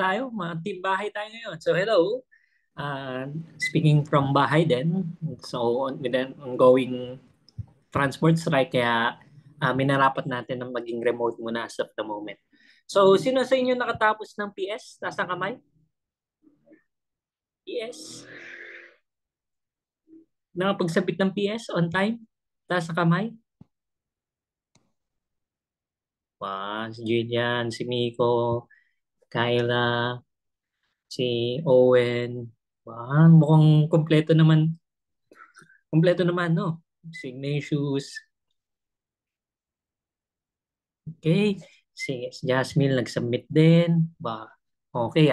tayo, mga team bahay tayo ngayon. So hello, speaking from bahay din. So with an ongoing transport strike, kaya minarapat natin na maging remote muna as of the moment. So sino sa inyo nakatapos ng PS? Taas ang kamay? PS? Nakapagsabit ng PS on time? Taas ang kamay? Si Julian, si Miko, Kyla, si Owen. Mukhang kompleto naman, no? Si Ignatius. Okay. Si Jasmine nag-submit din. Okay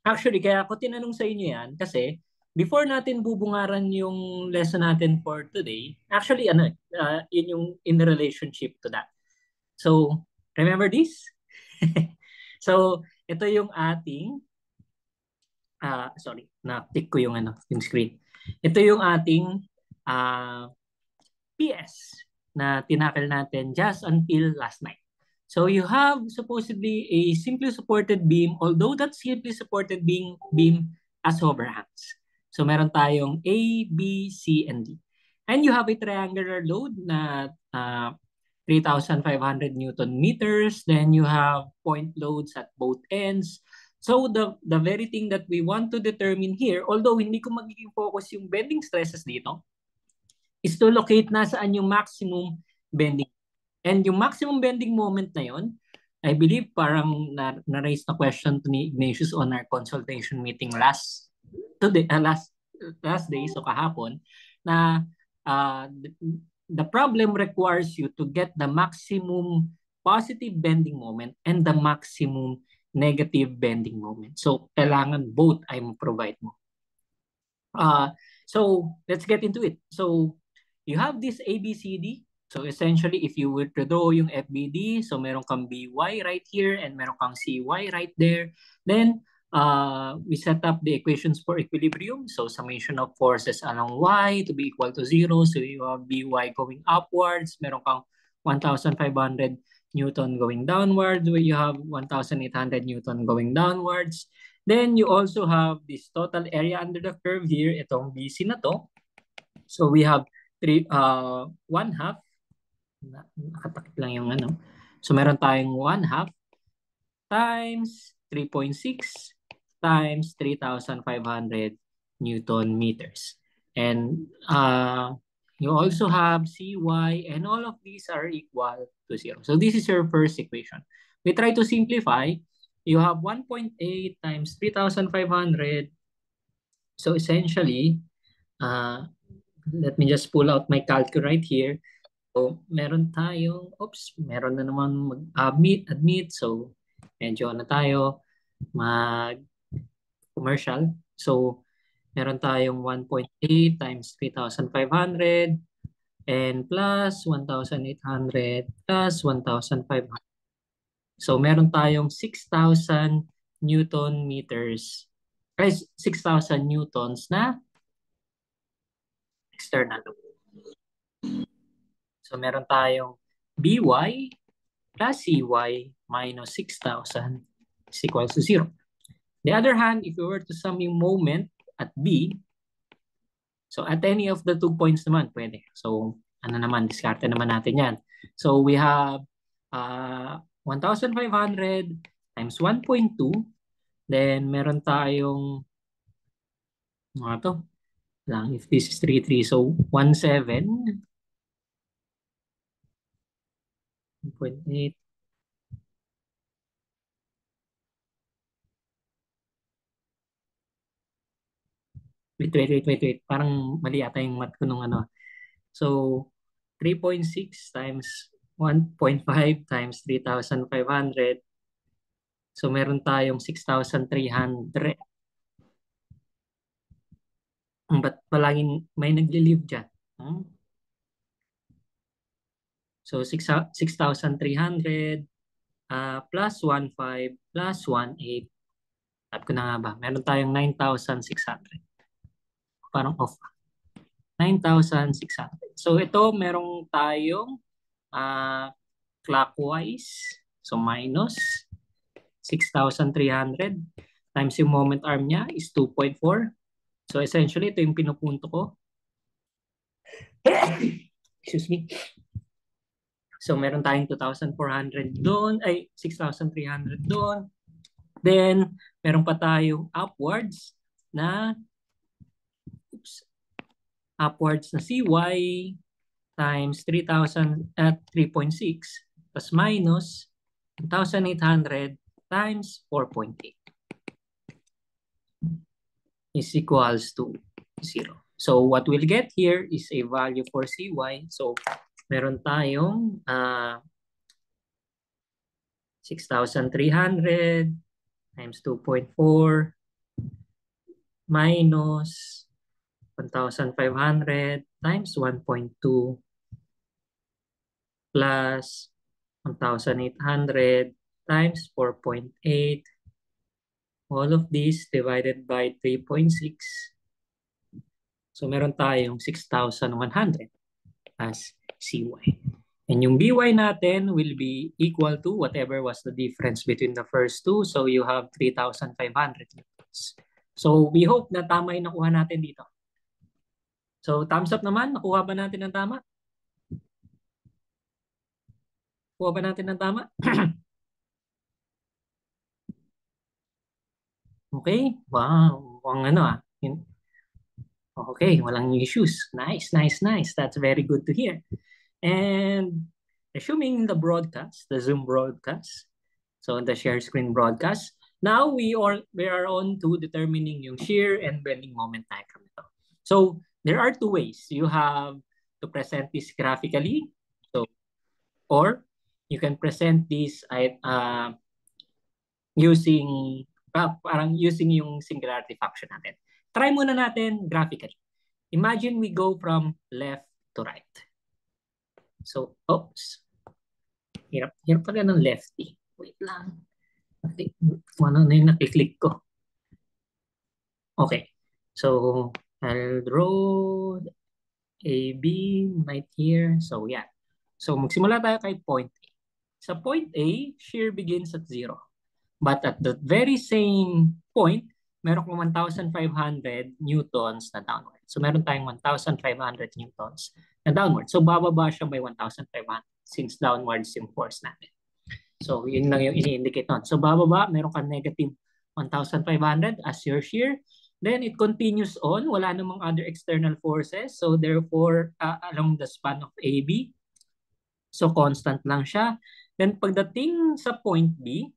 Actually, kaya ako tinanong sa inyo yan kasi before natin bubungaran yung lesson natin for today, actually, yun yung in relationship to that. So, remember this? So, ito yung ating sorry, na-tick ko yung yung screen. Ito yung ating PS na tinakal natin just until last night. So you have supposedly a simply supported beam, although that simply supported beam as overhangs. So meron tayong A, B, C, and D. And you have a triangular load na 3,500 Newton meters. Then you have point loads at both ends. So the very thing that we want to determine here, although hindi ko magiging focus yung bending stresses dito, is to locate nasaan yung maximum bending. And yung maximum bending moment na yon, I believe parang na-raise na question to ni Ignatius on our consultation meeting last day, so kahapon, na the problem requires you to get the maximum positive bending moment and the maximum negative bending moment. So, kailangan both ay provide mo. So, let's get into it. So, you have this ABCD. So, essentially, if you were to draw yung FBD, so meron kang BY right here and meron kang CY right there. Then, we set up the equations for equilibrium. So, summation of forces along Y to be equal to 0. So, you have BY going upwards. Meron kang 1,500 Newton going downwards, where you have 1,800 Newton going downwards. Then you also have this total area under the curve here, itong BC na to. So we have 1/2. Nakatakip lang yung So meron tayong 1/2 times 3.6 times 3,500 Newton meters. And you also have CY, and all of these are equal to 0. So this is your first equation. We try to simplify. You have 1.8 times 3,500. So essentially, let me just pull out my calculator right here. So meron meron na naman mag-admit. So medyo tayo mag-commercial. So meron tayong 1.8 times 3,500 and plus 1,800 plus 1,500. So meron tayong 6,000 Newton meters, 6,000 Newtons na external. So meron tayong BY plus CY minus 6,000 is equals to 0. The other hand, if you were to sum yung moment at B, so at any of the 2 points naman, pwede. So diskarte naman natin yan. So we have 1,500 times 1.2. Then meron tayong if this is 3,3, so 1.7. 1.8. Wait. Parang mali ata yung math ko nung So, 3.6 times 1.5 times 3,500. So, meron tayong 6,300. Ba't palaging may nagli-leave dyan? So, 6,300 plus 1.5 plus 1.8. Sabi ko na nga ba? Meron tayong 9,600. Parang off. 9,600. So, ito merong tayong clockwise. So, minus 6,300. times yung moment arm niya is 2.4. So essentially, ito yung pinupunto ko. Excuse me. So meron tayong 2,400 doon, ay 6,300 doon. Then, meron pa tayong upwards na CY times 3,000 at 3.6 plus minus 1,800 times 4.8 is equals to 0. So what we'll get here is a value for CY. So meron tayong 6,300 times 2.4 minus 1,500 times 1.2 plus 1,800 times 4.8. All of this divided by 3.6. So meron tayong 6,100 as CY. And yung BY natin will be equal to whatever was the difference between the first two. So you have 3,500 newtons. So we hope na tama yung nakuha natin dito. So thumbs up naman, nakuha ba natin ng tama? Nakuha ba natin ng tama? Okay, wow. Ang ano Okay, walang issues. Nice, nice, nice. That's very good to hear. And assuming the broadcast, the Zoom broadcast, so the share screen broadcast, now we are on to determining yung shear and bending moment diagram. So there are two ways. You have to present this graphically, so or you can present this using parang using yung singularity function natin. Try muna natin graphically. Imagine we go from left to right. So, oops. Hirap pala ng lefty. Wait lang. Ano na yung nakiklik ko? Okay. So, I'll draw A, B right here. So, yeah. So, magsimula tayo kay point A. Sa point A, shear begins at 0. But at the very same point, meron kong 1,500 newtons na downward. So, meron tayong 1,500 newtons na downward. So, bababa siya by 1,500 since downwards yung force natin. So, yun lang yung ini-indicate nun. So, bababa, meron ka negative 1,500 as your shear. Then, it continues on. Wala namang other external forces. So, therefore, along the span of AB, so constant lang siya. Then, pagdating sa point B,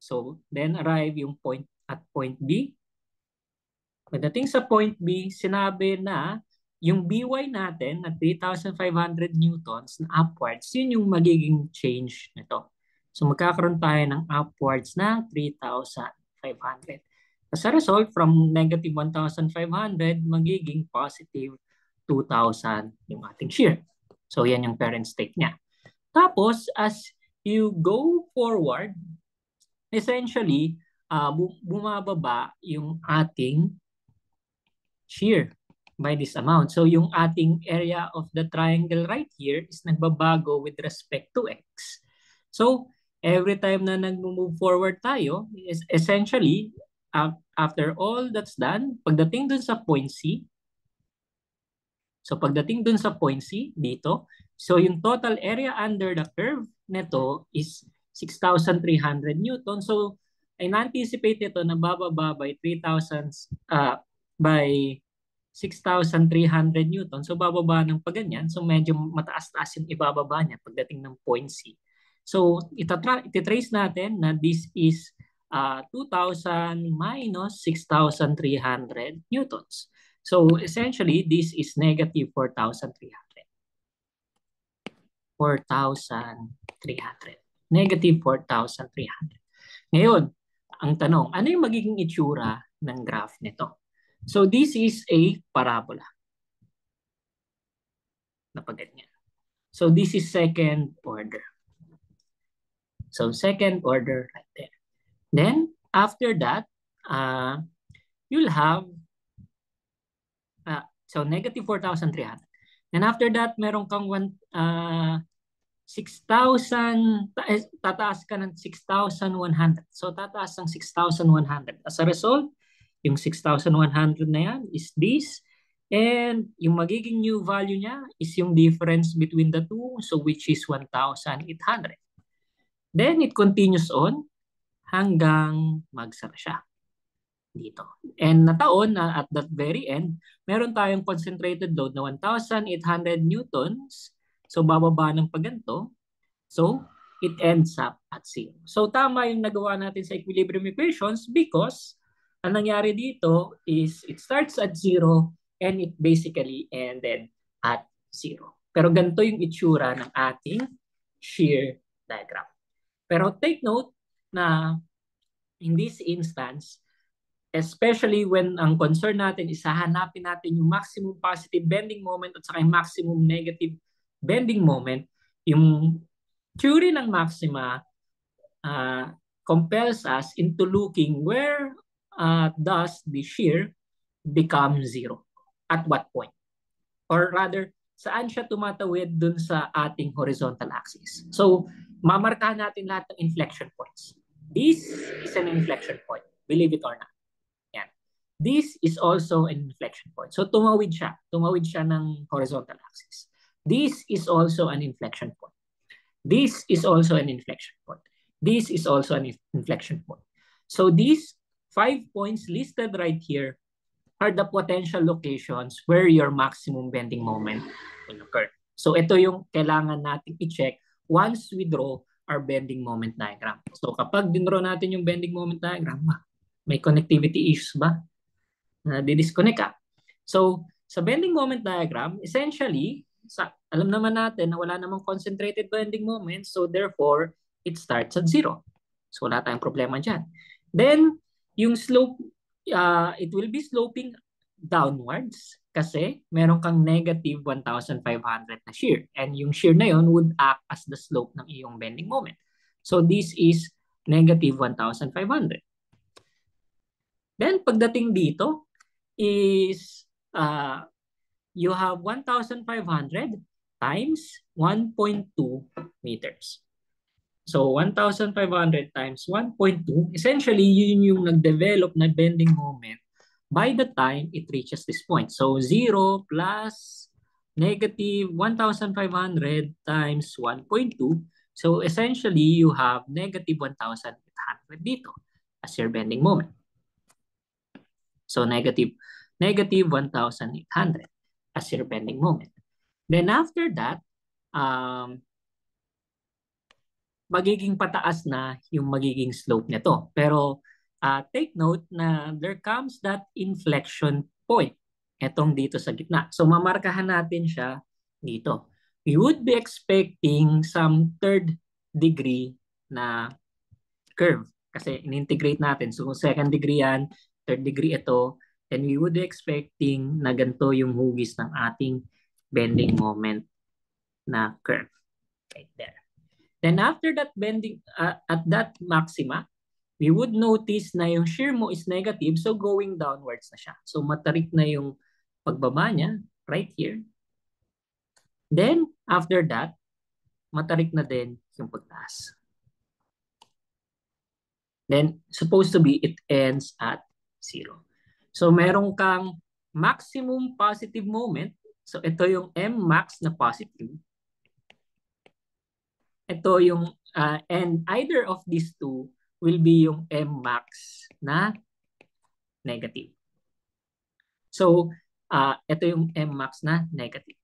so, then arrive yung point at point B. Pagdating sa point B, sinabi na yung BY natin na 3,500 newtons na upwards, yun yung magiging change nito. So magkakaroon tayo ng upwards na 3,500. As a result, from negative 1,500, magiging positive 2,000 yung ating shear. So yan yung parent state niya. Tapos, as you go forward, essentially, bumababa yung ating shear by this amount. So yung ating area of the triangle right here is nagbabago with respect to x. So every time na nag-move forward tayo, is essentially, after all that's done, pagdating dun sa point C, dito, so yung total area under the curve nito is 6,300 newtons. So I anticipate ito na bababa by 3,000 by 6,300 newton. So bababa ng paganyan. So medyo mataas-taas yung ibababa niya pagdating ng point C. So ititrace natin na this is 2,000 minus 6,300 newtons. So essentially, this is negative 4,300. 4,300. Negative 4,300. Ngayon, ang tanong, ano yung magiging itsura ng graph nito? So this is a parabola. Napaganyan. So this is second order. So second order right there. Then after that, you'll have so negative 4,300. And after that, meron kang 6,000, tataas ka ng 6,100. So, tataas ng 6,100. As a result, yung 6,100 na yan is this. And yung magiging new value niya is yung difference between the two, so which is 1,800. Then, it continues on hanggang magsara siya dito. And nataon na at that very end, meron tayong concentrated load na 1,800 newtons. So, bababa ng paganto. So, it ends up at 0. So, tama yung nagawa natin sa equilibrium equations because ang nangyari dito is it starts at 0 and it basically ended at 0. Pero ganito yung itsura ng ating shear diagram. Pero take note na in this instance, especially when ang concern natin is hahanapin natin yung maximum positive bending moment at saka yung maximum negative bending moment, yung theory ng maxima compels us into looking where does the shear become 0? At what point? Or rather, saan siya tumatawid dun sa ating horizontal axis? So, mamarkahan natin lahat ng inflection points. This is an inflection point, believe it or not. Yan. This is also an inflection point. So, tumawid siya. Tumawid siya ng horizontal axis. This is also an inflection point. This is also an inflection point. This is also an inflection point. So these 5 points listed right here are the potential locations where your maximum bending moment will occur. So ito yung kailangan natin i-check once we draw our bending moment diagram. So kapag dinraw natin yung bending moment diagram, may connectivity issues ba? Di-disconnect ka. So sa bending moment diagram, essentially, alam naman natin na wala namang concentrated bending moment, so therefore, it starts at 0. So wala tayong problema dyan. Then, yung slope, it will be sloping downwards kasi meron kang negative 1,500 na shear. And yung shear na yun would act as the slope ng iyong bending moment. So this is negative 1,500. Then, pagdating dito is you have 1,500 times 1.2 meters. So 1,500 times 1.2, essentially yun yung nag-develop na bending moment by the time it reaches this point. So 0 plus negative 1,500 times 1.2. So essentially you have negative 1,800 dito as your bending moment. So negative 1,800 as your bending moment. Then after that, magiging pataas na yung magiging slope nito. Pero take note na there comes that inflection point. Etong dito sa gitna. So mamarkahan natin siya dito. We would be expecting some third degree na curve. Kasi in-integrate natin. So kung second degree yan, third degree ito, then we would be expecting na ganito yung hugis ng ating bending moment na curve. Right there. Then after that bending, at that maxima, we would notice na yung shear mo is negative, so going downwards na siya. So matarik na yung pagbaba niya, right here. Then, after that, matarik na din yung pagtaas. Then, supposed to be, it ends at 0. So meron kang maximum positive moment. So ito yung M max na positive. Ito yung, and either of these two will be yung M max na negative. So, ito yung M max na negative.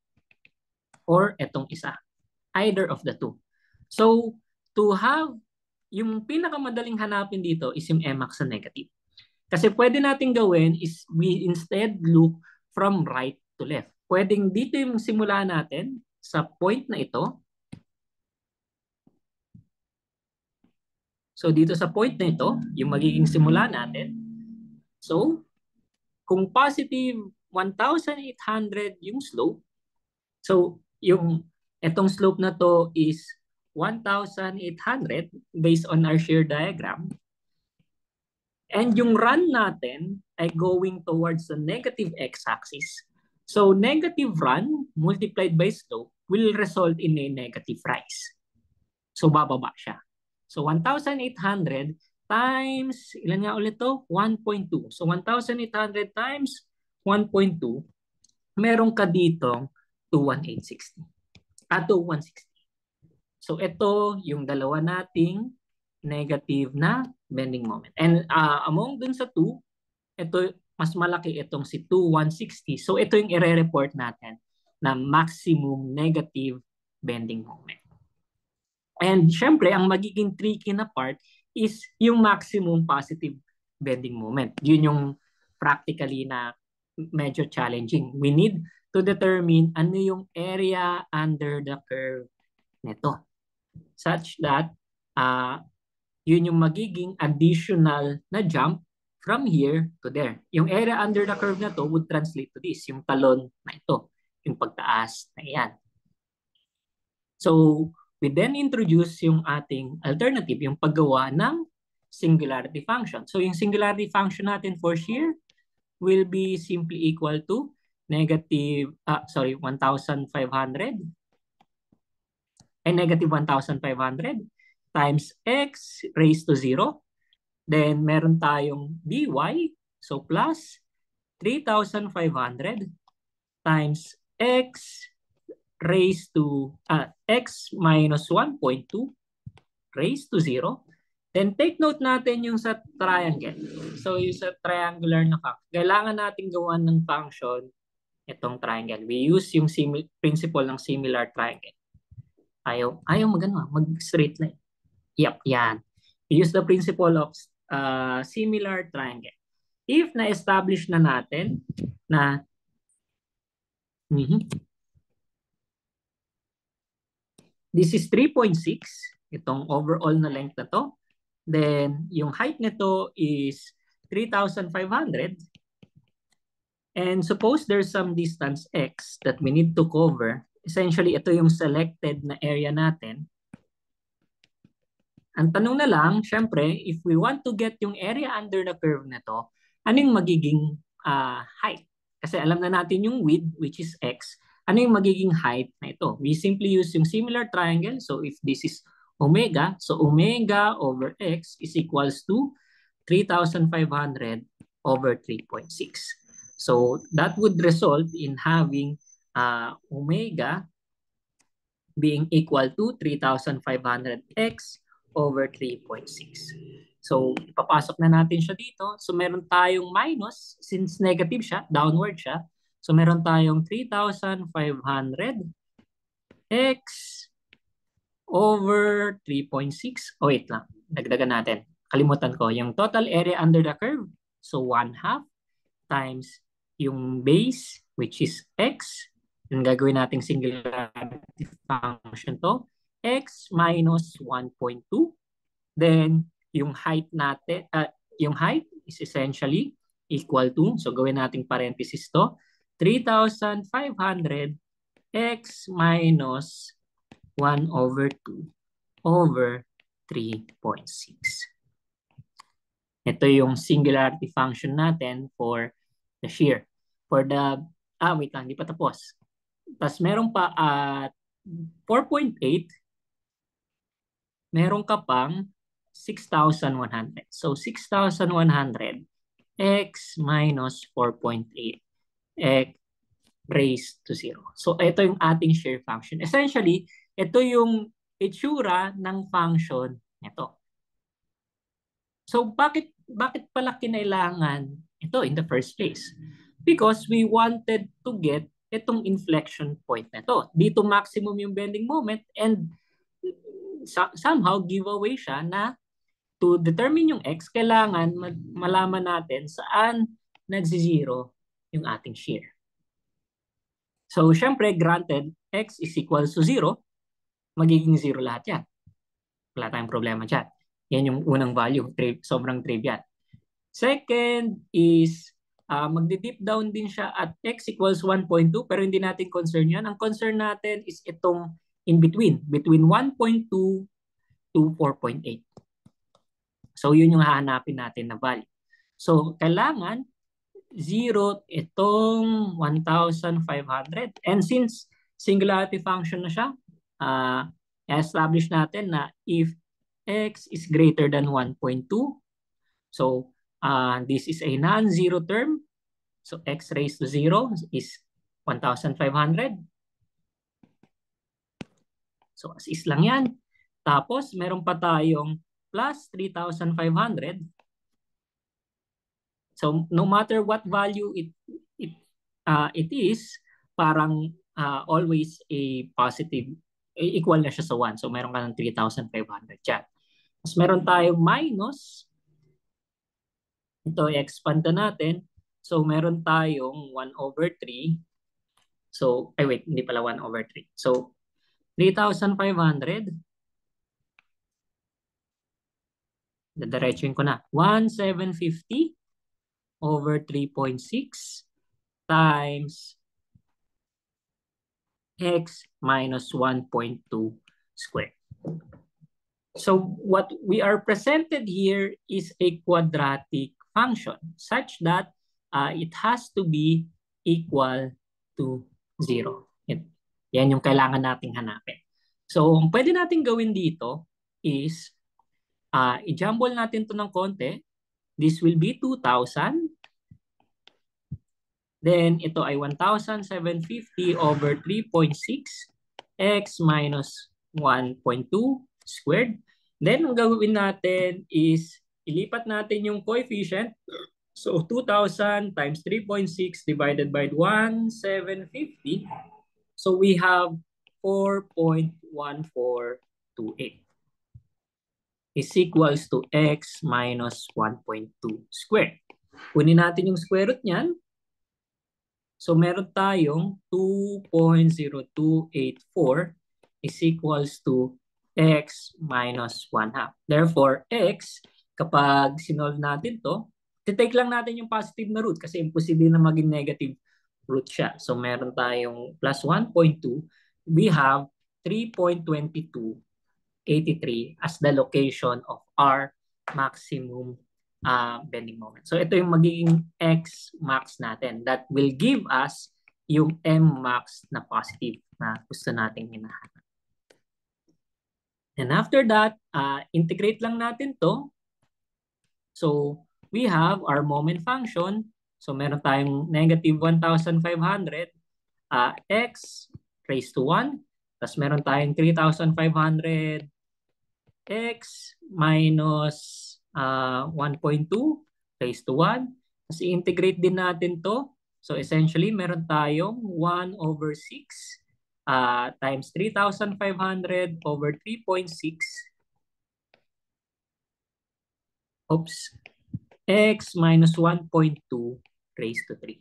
Or itong isa. Either of the two. So, to have, yung pinakamadaling hanapin dito is yung M max na negative. Kasi pwede natin gawin is we instead look from right to left. Pwedeng dito yung simula natin sa point na ito. So dito sa point na ito, yung magiging simula natin. So, kung positive 1,800 yung slope, so yung itong slope na to is 1,800 based on our shear diagram. And yung run natin ay going towards the negative x-axis. So negative run multiplied by slope will result in a negative rise. So bababa siya. So 1,800 times, ilan nga ulit to? 1.2. So 1,800 times 1.2, meron ka dito 2,160. 2,160. So ito yung dalawa nating negative na bending moment. And among dun sa 2, ito mas malaki itong si 2,160. So ito yung ire-report natin na maximum negative bending moment. And syempre, ang magiging tricky na part is yung maximum positive bending moment. Yun yung practically na medyo challenging. We need to determine ano yung area under the curve nito. Such that yun yung magiging additional na jump from here to there. Yung area under the curve na to would translate to this, yung talon na ito, yung pagtaas na yan. So, we then introduce yung ating alternative, yung paggawa ng singularity function. So, yung singularity function natin for shear will be simply equal to negative, 1,500 and negative 1,500 times x raised to 0. Then, meron tayong dy, so plus 3,500 times x raised to x minus 1.2 raised to 0. Then take note natin yung sa triangle. So yung sa triangular na function, kailangan natin gawan ng function itong triangle. We use yung principle ng similar triangle. Ayaw mag-straight line. Yep, yan. We use the principle of similar triangle. If na-establish na natin na this is 3.6, itong overall na length na to. Then, yung height nito is 3,500. And suppose there's some distance x that we need to cover. Essentially, ito yung selected na area natin. Ang tanong na lang, syempre, if we want to get yung area under the curve nito, anong magiging height? Kasi alam na natin yung width, which is x. Ano yung magiging height na ito? We simply use yung similar triangle. So if this is omega, so omega over x is equals to 3,500 over 3.6. So that would result in having omega being equal to 3,500x over 3.6. So ipapasok na natin siya dito. So meron tayong minus, since negative siya, downward siya. So meron tayong 3,500 x over 3.6. Oh, wait lang. Dagdagan natin. Kalimutan ko. Yung total area under the curve. So 1/2 times yung base, which is x. Yung gagawin nating singularity function to. X minus 1.2. Then, yung height natin, yung height is essentially equal to, so gawin nating parenthesis to, 3,500 x minus 1 over 2 over 3.6. Ito yung singularity function natin for the shear. For the, wait lang, hindi pa tapos. Tapos meron pa at 4.8, meron ka pang 6,100. So 6,100 x minus 4.8 x raised to 0. So ito yung ating shear function. Essentially, ito yung itsura ng function nito. So bakit pala kinailangan ito in the first place? Because we wanted to get itong inflection point nito. Dito maximum yung bending moment and somehow giveaway siya na to determine yung x, kailangan malaman natin saan nagsi-zero yung ating shear. So, syempre, granted, x is equals to 0, magiging 0 lahat yan. Wala tayong problema dyan. Yan yung unang value, sobrang trivial. Second is, magdi-dip down din siya at x equals 1.2, pero hindi natin concern yan. Ang concern natin is itong in between 1.2 to 4.8. So, yun yung hahanapin natin na value. So, kailangan 0 itong 1,500. And since singularity function na siya. Establish natin na if x is greater than 1.2, so this is a non-zero term. So x raised to 0 is 1,500. So as is lang yan. Tapos meron pa tayong plus 3,500. So no matter what value it is, parang always a positive, equal na siya sa 1. So meron ka ng 3,500 dyan. Tapos meron tayong minus, ito i-expand na natin. So meron tayong 1/3. So, wait, hindi pala 1/3. So 3,500. Dadiretsuin ko na. 1,750 over 3.6 times x minus 1.2 squared. So what we are presented here is a quadratic function such that it has to be equal to 0. Yan yung kailangan nating hanapin. So ang pwede natin gawin dito is i-jumble natin to ng konti. This will be 2,000. Then ito ay 1,750 over 3.6 x minus 1.2 squared. Then ang gagawin natin is ilipat natin yung coefficient. So 2,000 times 3.6 divided by 1,750. So we have 4.1428 is equals to x minus 1.2 squared. Kunin natin yung square root niyan. So meron tayong 2.0284 is equals to x minus 1/2. Therefore, x, kapag sinolve natin to, titake lang natin yung positive na root kasi imposible na maging negative root siya. So meron tayong plus 1.2. We have 3.2283 as the location of our maximum bending moment. So ito yung magiging x max natin that will give us yung m max na positive na gusto nating hinahanap. And after that, integrate lang natin to. So we have our moment function. So meron tayong negative 1,500 x raised to 1. Tapos meron tayong 3,500 x minus 1.2 raised to 1. Tapos i-integrate din natin to. So essentially, meron tayong 1/6 times 3,500 over 3.6. Oops. X minus 1.2 raised to 3.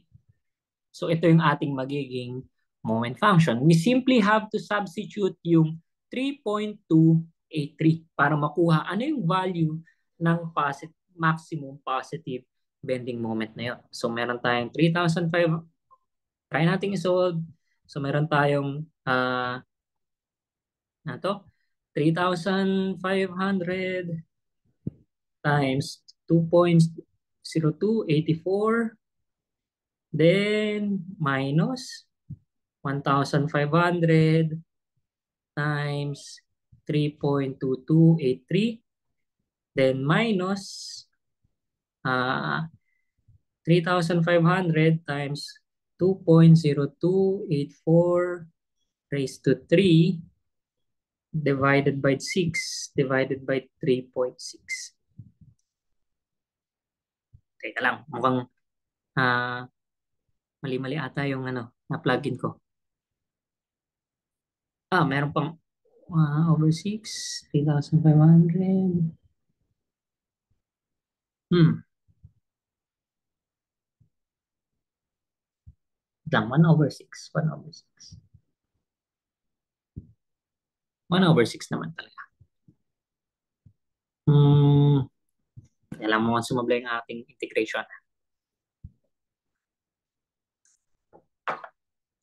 So ito yung ating magiging moment function. We simply have to substitute yung 3.283 para makuha ano yung value ng maximum positive bending moment na yun. So meron tayong 3,500. Try natin i-solve. So meron tayong 3,500 times 2.0284, then minus 1,500 times 3.2283, then minus 3,500 times 2.0284 raised to 3 divided by 6 divided by 3.6. Teka lang, mukhang mali-mali ata yung na-plugin ko. Meron pang over 6, 3,500. Lang, 1/6. 1/6. 1/6 naman talaga. Alam mo, sumabla yung ating integration.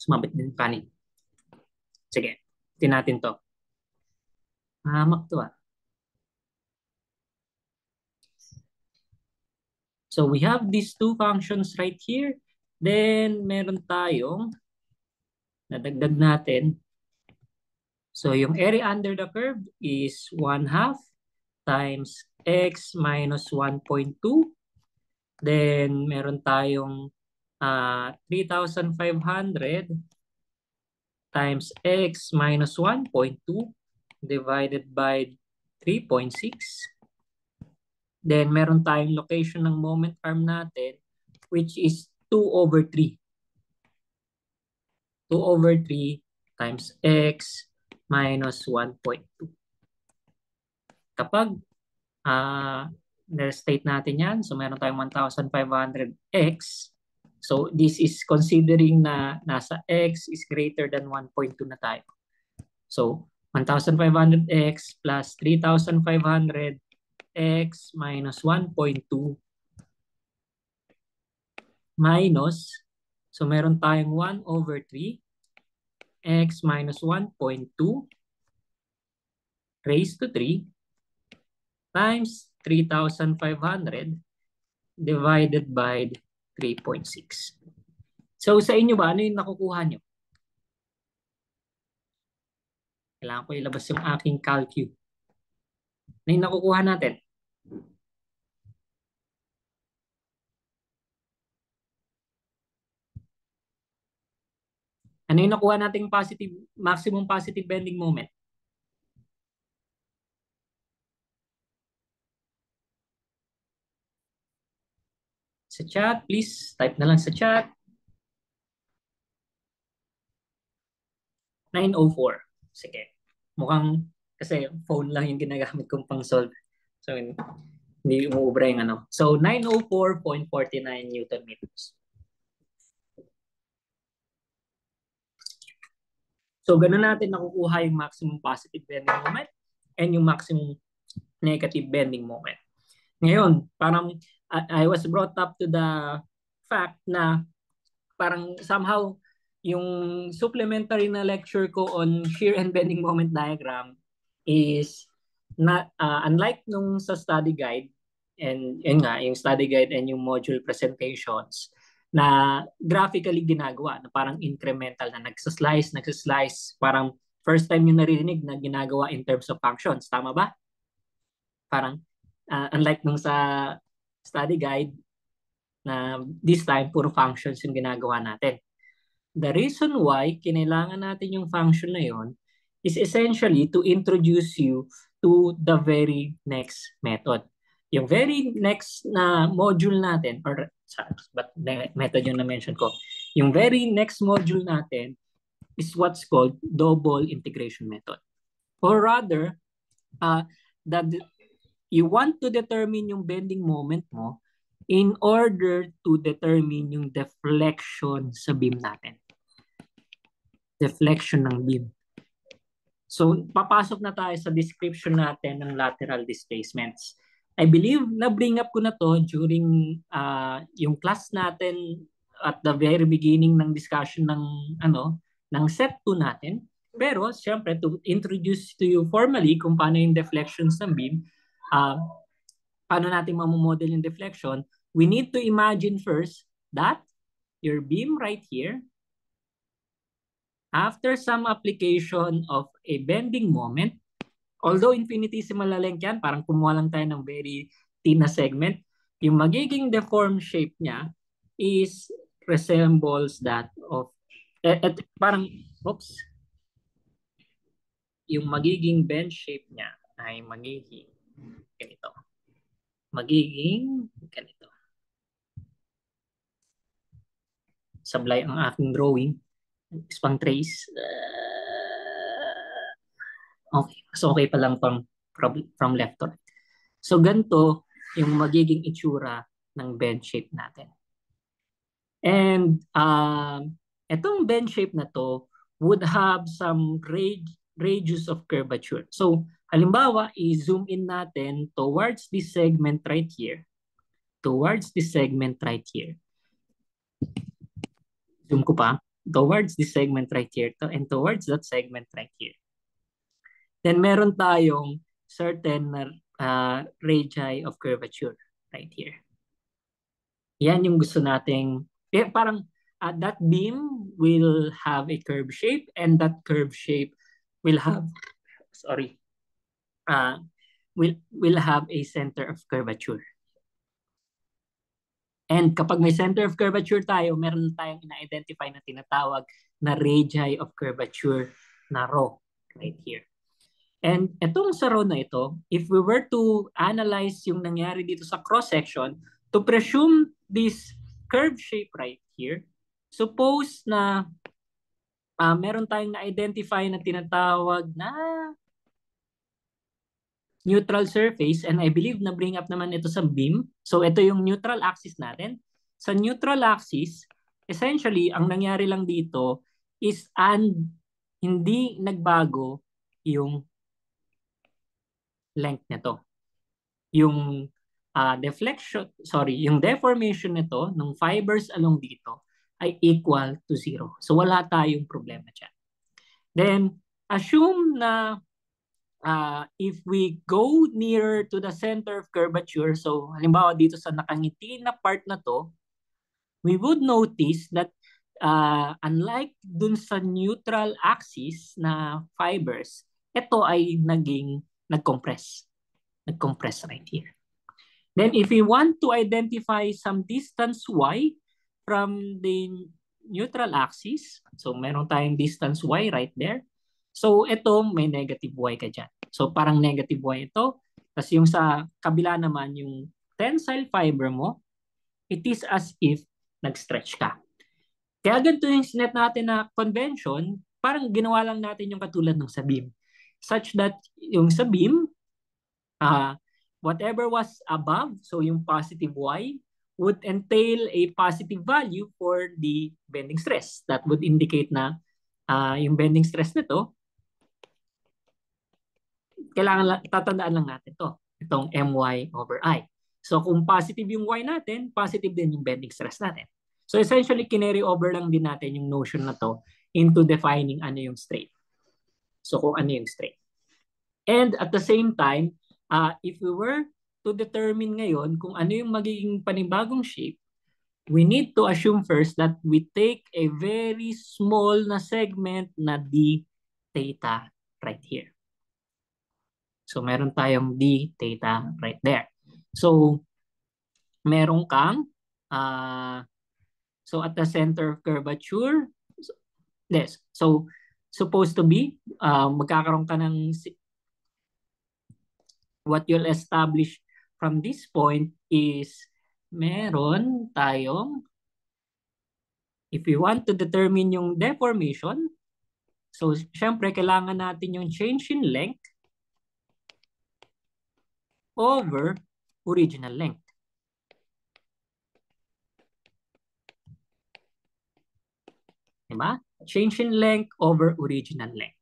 Sumabit din kanin. Sige, tingnan natin to. Hamak to So we have these two functions right here. Then meron tayong Nadagdag natin. So yung area under the curve is 1/2 times x minus 1.2. Then meron tayong 3,500 times x minus 1.2 divided by 3.6. Then meron tayong location ng moment arm natin, which is 2/3. 2/3 times x minus 1.2. Kapag na-state natin yan, so meron tayong 1,500x. So this is considering na nasa x is greater than 1.2 na tayo. So 1,500x plus 3,500 x minus 1.2 minus, so meron tayong 1/3 x minus 1.2 raised to 3 times 3,500 divided by 3.6. So sa inyo ba, ano yung nakukuha nyo? Kailangan ko ilabas yung aking calcu. Ano yung nakukuha natin? Ano yung nakuha nating positive, maximum positive bending moment? Sa chat, please. Type na lang sa chat. 904. Sige. Mukhang, kasi phone lang yung ginagamit kong pang solve. So, hindi umuubra yung ano. So, 904.49 Newton meters. So, ganun natin nakukuha yung maximum positive bending moment and yung maximum negative bending moment. Ngayon, parang I was brought up to the fact na parang somehow yung supplementary na lecture ko on shear and bending moment diagram is not unlike nung sa study guide and yun nga yung study guide and yung module presentations na graphically ginagawa na parang incremental na nagsaslice parang first time yung narinig na ginagawa in terms of functions, tama ba? Parang unlike nung sa study guide na this time puro functions yung ginagawa natin. The reason why kinailangan natin yung function na yon is essentially to introduce you to the very next method. Yung very next na module natin, or but method yung na-mention ko, yung very next module natin is what's called double integration method. Or rather, that you want to determine yung bending moment mo in order to determine yung deflection sa beam natin. Deflection ng beam. So, papasok na tayo sa description natin ng lateral displacements. I believe na-bring up ko na to during yung class natin at the very beginning ng discussion ng set 2 natin. Pero, syempre, to introduce to you formally kung paano yung deflections ng beam, paano natin mamomodel yung deflection, we need to imagine first that your beam right here, after some application of a bending moment, although infinitesimal na length yan, parang kumuha lang tayo ng very thin na segment, yung magiging deformed shape niya is resembles that of, parang, yung magiging bend shape niya ay magiging ganito. Magiging ganito. Sablay ang aking drawing. Pang trace. Okay. So, okay pa lang from left to right. So, ganito yung magiging itsura ng bend shape natin. And itong bend shape na to would have some radius of curvature. So, halimbawa, i-zoom in natin towards this segment right here. Towards this segment right here. Zoom ko pa. Towards this segment right here and towards that segment right here. Then meron tayong certain radii of curvature right here. Yan yung gusto nating, parang that beam will have a curve shape, and that curve shape will have, sorry, uh, will have a center of curvature. And kapag may center of curvature tayo, meron tayong ina-identify na tinatawag na radii of curvature na rho right here. And itong sa rho na ito, if we were to analyze yung nangyari dito sa cross-section, to presume this curve shape right here, suppose na meron tayong na-identify na tinatawag na neutral surface, and I believe na bring up naman ito sa beam. So ito yung neutral axis natin. Sa neutral axis, essentially, ang nangyari lang dito is hindi nagbago yung length nito. Yung yung deformation nito ng fibers along dito ay equal to 0. So wala tayong problema dyan. Then, assume na if we go nearer to the center of curvature, so halimbawa dito sa nakangiti na part na to, we would notice that unlike dun sa neutral axis na fibers, ito ay nag-compress. Nag-compress right here. Then if we want to identify some distance y from the neutral axis, so meron tayong distance y right there. So ito, may negative y ka dyan. So parang negative y ito. Tapos yung sa kabila naman, yung tensile fiber mo, it is as if nag-stretch ka. Kaya ganito yung sinet natin na convention, parang ginawa lang natin yung katulad ng sa beam. Such that yung sa beam, whatever was above, so yung positive y, would entail a positive value for the bending stress. That would indicate na yung bending stress nito, kailangan tatandaan lang natin itong my over I. So kung positive yung y natin, positive din yung bending stress natin. So essentially, kinary over lang din natin yung notion na to into defining ano yung strain. So kung ano yung strain. And at the same time, if we were to determine ngayon kung ano yung magiging panibagong shape, we need to assume first that we take a very small na segment na d theta right here. So meron tayong d theta right there. So meron kang so at the center of curvature, yes. So supposed to be magkakaroon ka ng what you'll establish from this point is meron tayong, if we want to determine yung deformation, so syempre kailangan natin yung change in length over original length. Diba? Change in length over original length.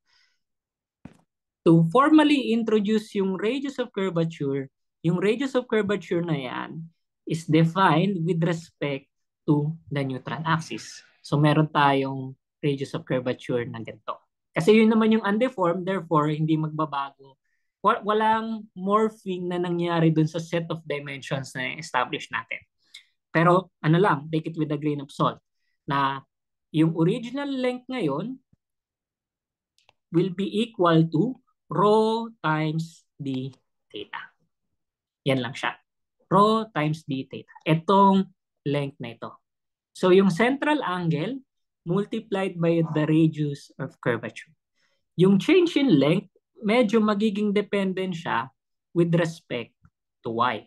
To formally introduce yung radius of curvature, yung radius of curvature na yan is defined with respect to the neutral axis. So meron tayong radius of curvature na ganito. Kasi yun naman yung undeformed, therefore hindi magbabago. Walang morphing na nangyari dun sa set of dimensions na establish natin. Pero ano lang, take it with a grain of salt, na yung original length ngayon will be equal to rho times d theta. Yan lang siya. Rho times d theta. Itong length na ito. So yung central angle multiplied by the radius of curvature. Yung change in length, medyo magiging dependent siya with respect to y.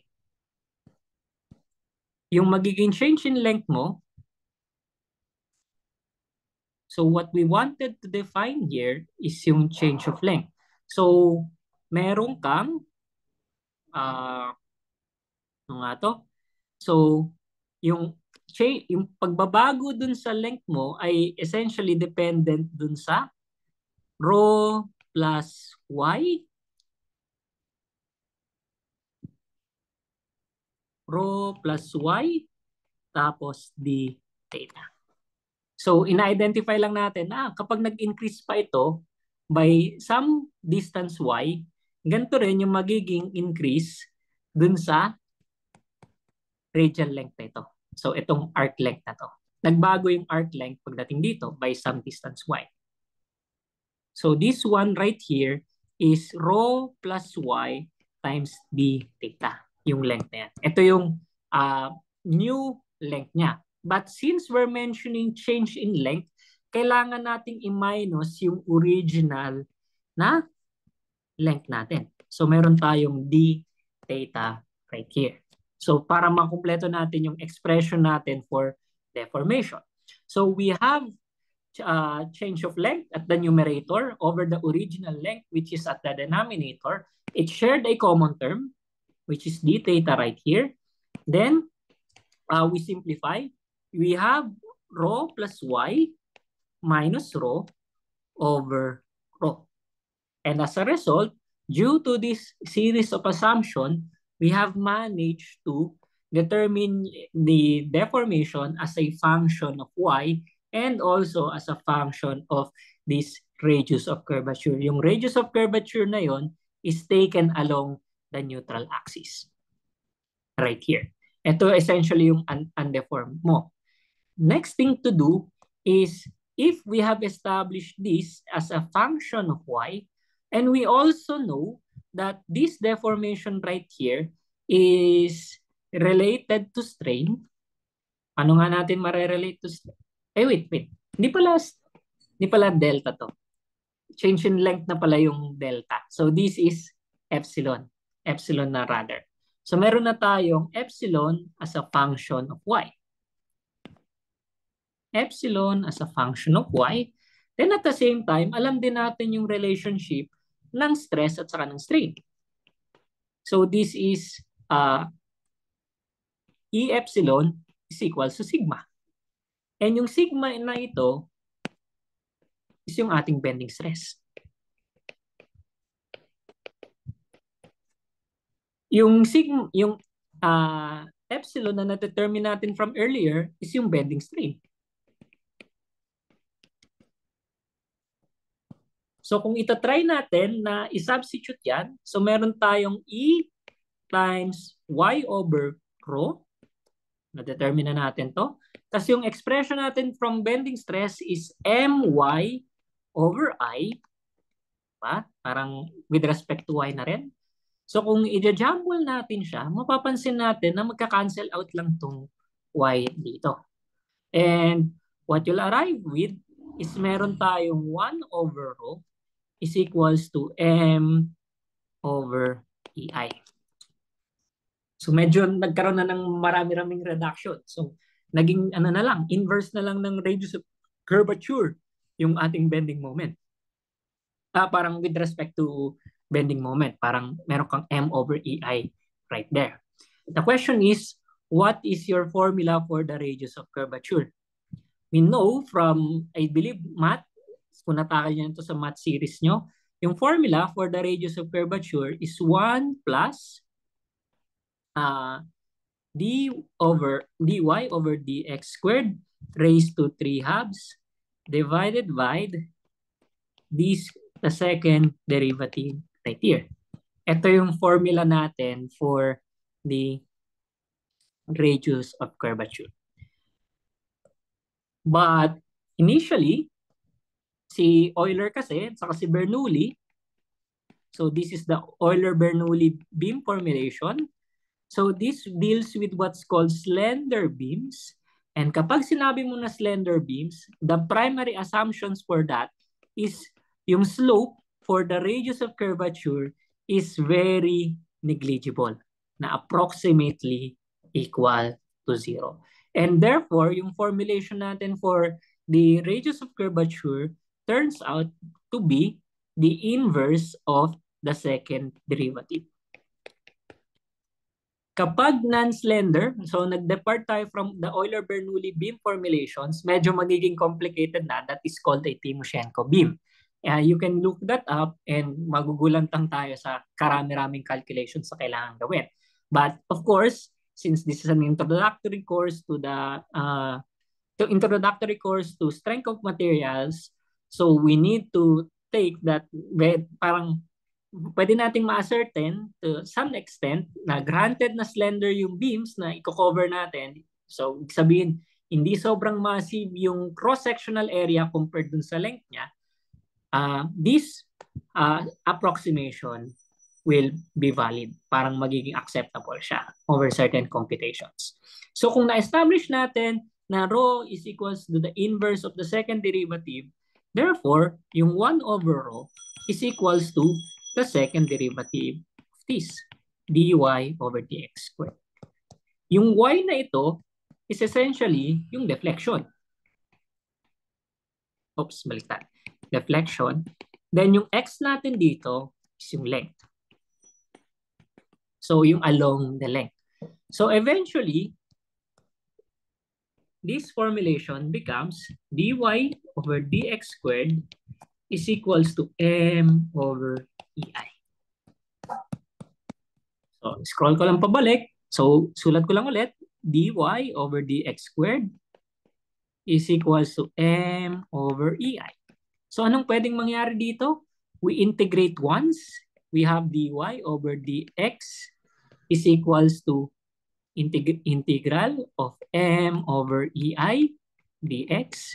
Yung magiging change in length mo, so what we wanted to define here is yung change of length. So meron kang, ano nga to? So yung pagbabago dun sa length mo ay essentially dependent dun sa rho plus y, rho plus y, tapos d theta. So ina-identify lang natin na kapag nag-increase pa ito by some distance y, ganito rin yung magiging increase dun sa radial length na ito. So itong arc length na to. nagbago yung arc length pagdating dito by some distance y. So this one right here is rho plus y times d theta, yung length na yan. Ito yung new length niya. But since we're mentioning change in length, kailangan nating i-minus yung original na length natin. So meron tayong d theta right here. So para makumpleto natin yung expression natin for deformation. So we have change of length at the numerator over the original length, which is at the denominator. It shared a common term, which is d theta right here. Then we simplify. We have rho plus y minus rho over rho. And as a result, due to this series of assumption, we have managed to determine the deformation as a function of y and also as a function of this radius of curvature. Yung radius of curvature na yon is taken along the neutral axis. Right here. Ito essentially yung undeformed mo. Next thing to do is if we have established this as a function of y, and we also know that this deformation right here is related to strain. Ano nga natin marerelate to strain? Wait. Hindi pala delta to. Change in length na pala yung delta. So this is epsilon. Epsilon na rather. So meron na tayong epsilon as a function of y. Epsilon as a function of y. Then at the same time, alam din natin yung relationship ng stress at saka ng strain. So this is E epsilon is equals to sigma. And yung sigma na ito is yung ating bending stress. Yung sigma, yung epsilon na na-determine natin from earlier is yung bending strain. So kung itatry natin na i-substitute yan, so meron tayong E times y over rho. Na-determine na natin to. Tapos yung expression natin from bending stress is my over I. Diba? Parang with respect to y na rin. So kung i-jumble natin siya, mapapansin natin na magka-cancel out lang tong y dito. And what you'll arrive with is meron tayong 1 over rho is equals to m over ei. So medyo nagkaroon na ng marami-raming reduction. So naging ano na lang, inverse na lang ng radius of curvature yung ating bending moment. Parang with respect to bending moment, parang meron kang m over ei right there. The question is, what is your formula for the radius of curvature? We know from, I believe, math, kung natakal nyo ito sa math series nyo, yung formula for the radius of curvature is 1 plus dy over dx squared raised to 3 halves divided by this, the second derivative right here. Ito yung formula natin for the radius of curvature. But initially, si Euler kasi, saka si Bernoulli, so this is the Euler-Bernoulli beam formulation. So this deals with what's called slender beams. And kapag sinabi mo na slender beams, the primary assumptions for that is yung slope for the radius of curvature is very negligible, na approximately equal to 0. And therefore, yung formulation natin for the radius of curvature turns out to be the inverse of the second derivative. Kapag non-slender, so nag-depart tayo from the Euler-Bernoulli beam formulations, medyo magiging complicated na. That is called a Timoshenko beam. You can look that up and magugulantang tayo sa karami-raming calculations sa kailangan gawin. But of course, since this is an introductory course to the strength of materials, so we need to take that parang pwede nating ma-ascertain to some extent na granted na slender yung beams na i-cover natin. So, sabihin, hindi sobrang massive yung cross-sectional area compared dun sa length niya, this approximation will be valid. Parang magiging acceptable siya over certain computations. So kung na-establish natin na rho is equals to the inverse of the second derivative, therefore, yung 1 over rho is equals to the second derivative of this, dy over dx squared. Yung y na ito is essentially yung deflection. Oops, baliktad. Deflection. Then yung x natin dito is yung length. So yung along the length. So eventually, this formulation becomes dy over dx squared is equals to m over ei. So scroll ko lang pabalik. So sulat ko lang ulit. Dy over dx squared is equals to m over ei. So anong pwedeng mangyari dito? We integrate once. We have dy over dx is equals to integral of m over ei dx.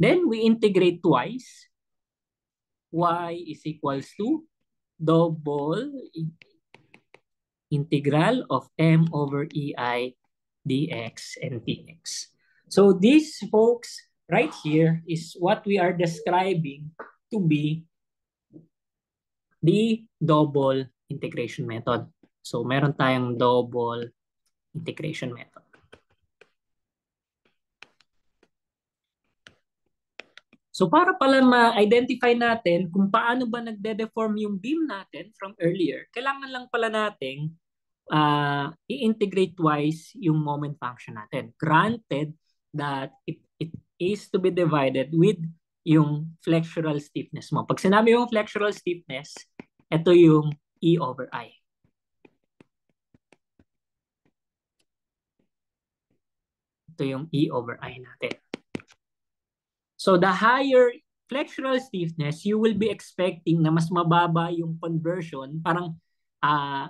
Then we integrate twice. Y is equals to double integral of m over ei dx and dx. So this, folks, right here is what we are describing to be the double integration method. So meron tayong double integration method. So para pala ma-identify natin kung paano ba nagde-deform yung beam natin from earlier, kailangan lang pala nating i-integrate twice yung moment function natin. Granted that it is to be divided with yung flexural stiffness mo. Pag sinabi yung flexural stiffness, ito yung E over I. Ito yung E over I natin. So the higher flexural stiffness, you will be expecting na mas mababa yung conversion. Parang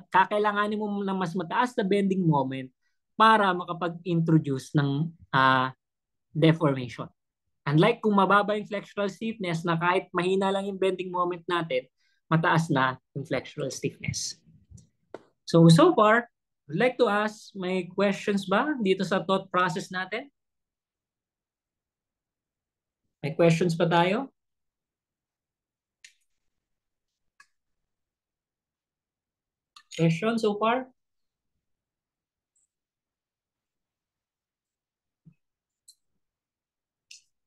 kakailanganin mo ng mas mataas na bending moment para makapag-introduce ng deformation. Unlike kung mababa yung flexural stiffness na kahit mahina lang yung bending moment natin, mataas na yung flexural stiffness. So far, I'd like to ask, may questions ba dito sa thought process natin? May questions pa tayo? Questions so far?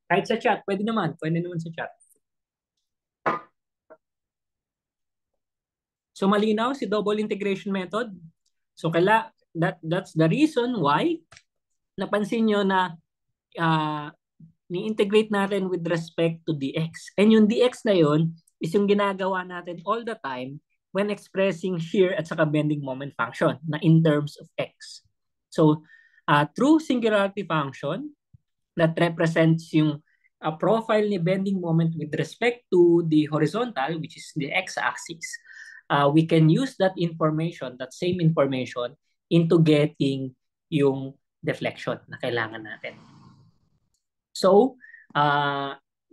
Kahit sa chat, pwede naman sa chat. So malinaw si double integration method. So that's the reason why napansin nyo na ni-integrate natin with respect to dx. And yung dx na yun is yung ginagawa natin all the time when expressing shear at saka bending moment function na in terms of x. So through singularity function that represents yung profile ni bending moment with respect to the horizontal, which is the x-axis, we can use that information, that same information, into getting yung deflection na kailangan natin. So,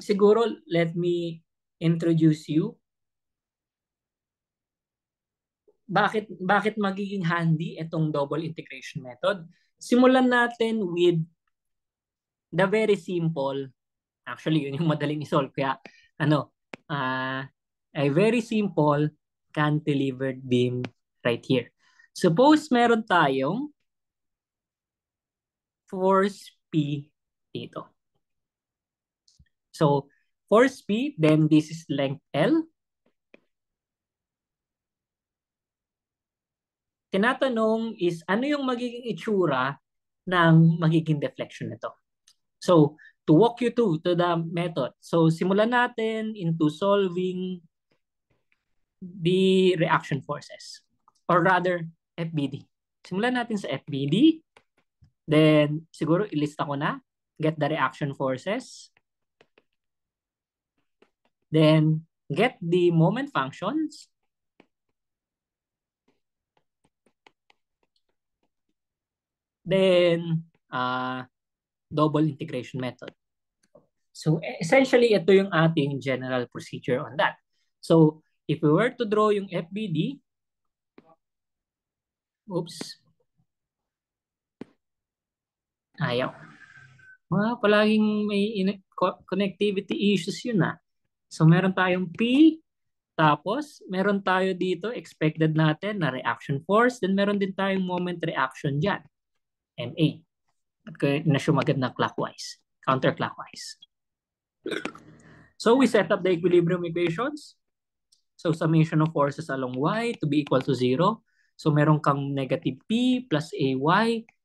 siguro, let me introduce you. Bakit magiging handy itong double integration method? Simulan natin with the very simple, actually, yun yung madaling isolve. Kaya, a very simple cantilevered beam right here. Suppose meron tayong force P dito. So, force P, then this is length L. Tinatanong is, ano yung magiging itsura ng magiging deflection nito? So, to walk you to the method. So, simulan natin into solving the reaction forces. Or rather, FBD. Simulan natin sa FBD. Then, siguro ilista ko na. Get the reaction forces. Then, get the moment functions. Then, double integration method. So essentially, ito yung ating general procedure on that. So if we were to draw yung FBD, oops, ayaw. Palaging may connectivity issues yun ah. So meron tayong P, tapos meron tayo dito expected natin na reaction force, then meron din tayong moment reaction dyan, MA. At na sumagad na clockwise, counterclockwise. So we set up the equilibrium equations. So summation of forces along y to be equal to 0. So meron kang negative p plus ay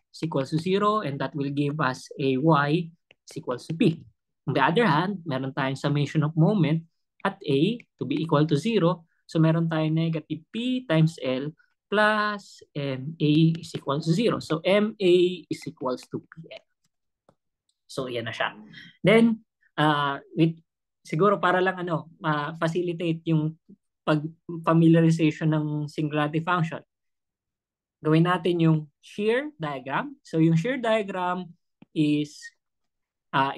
is equals to 0, and that will give us ay is equals to p. On the other hand, meron tayong summation of moment at a to be equal to 0. So meron tayong negative p times l plus ma is equals to 0. So ma is equals to pl. So yan na siya. Then, siguro para lang facilitate yung pag-familiarization ng singularity function, gawin natin yung shear diagram. So yung shear diagram is,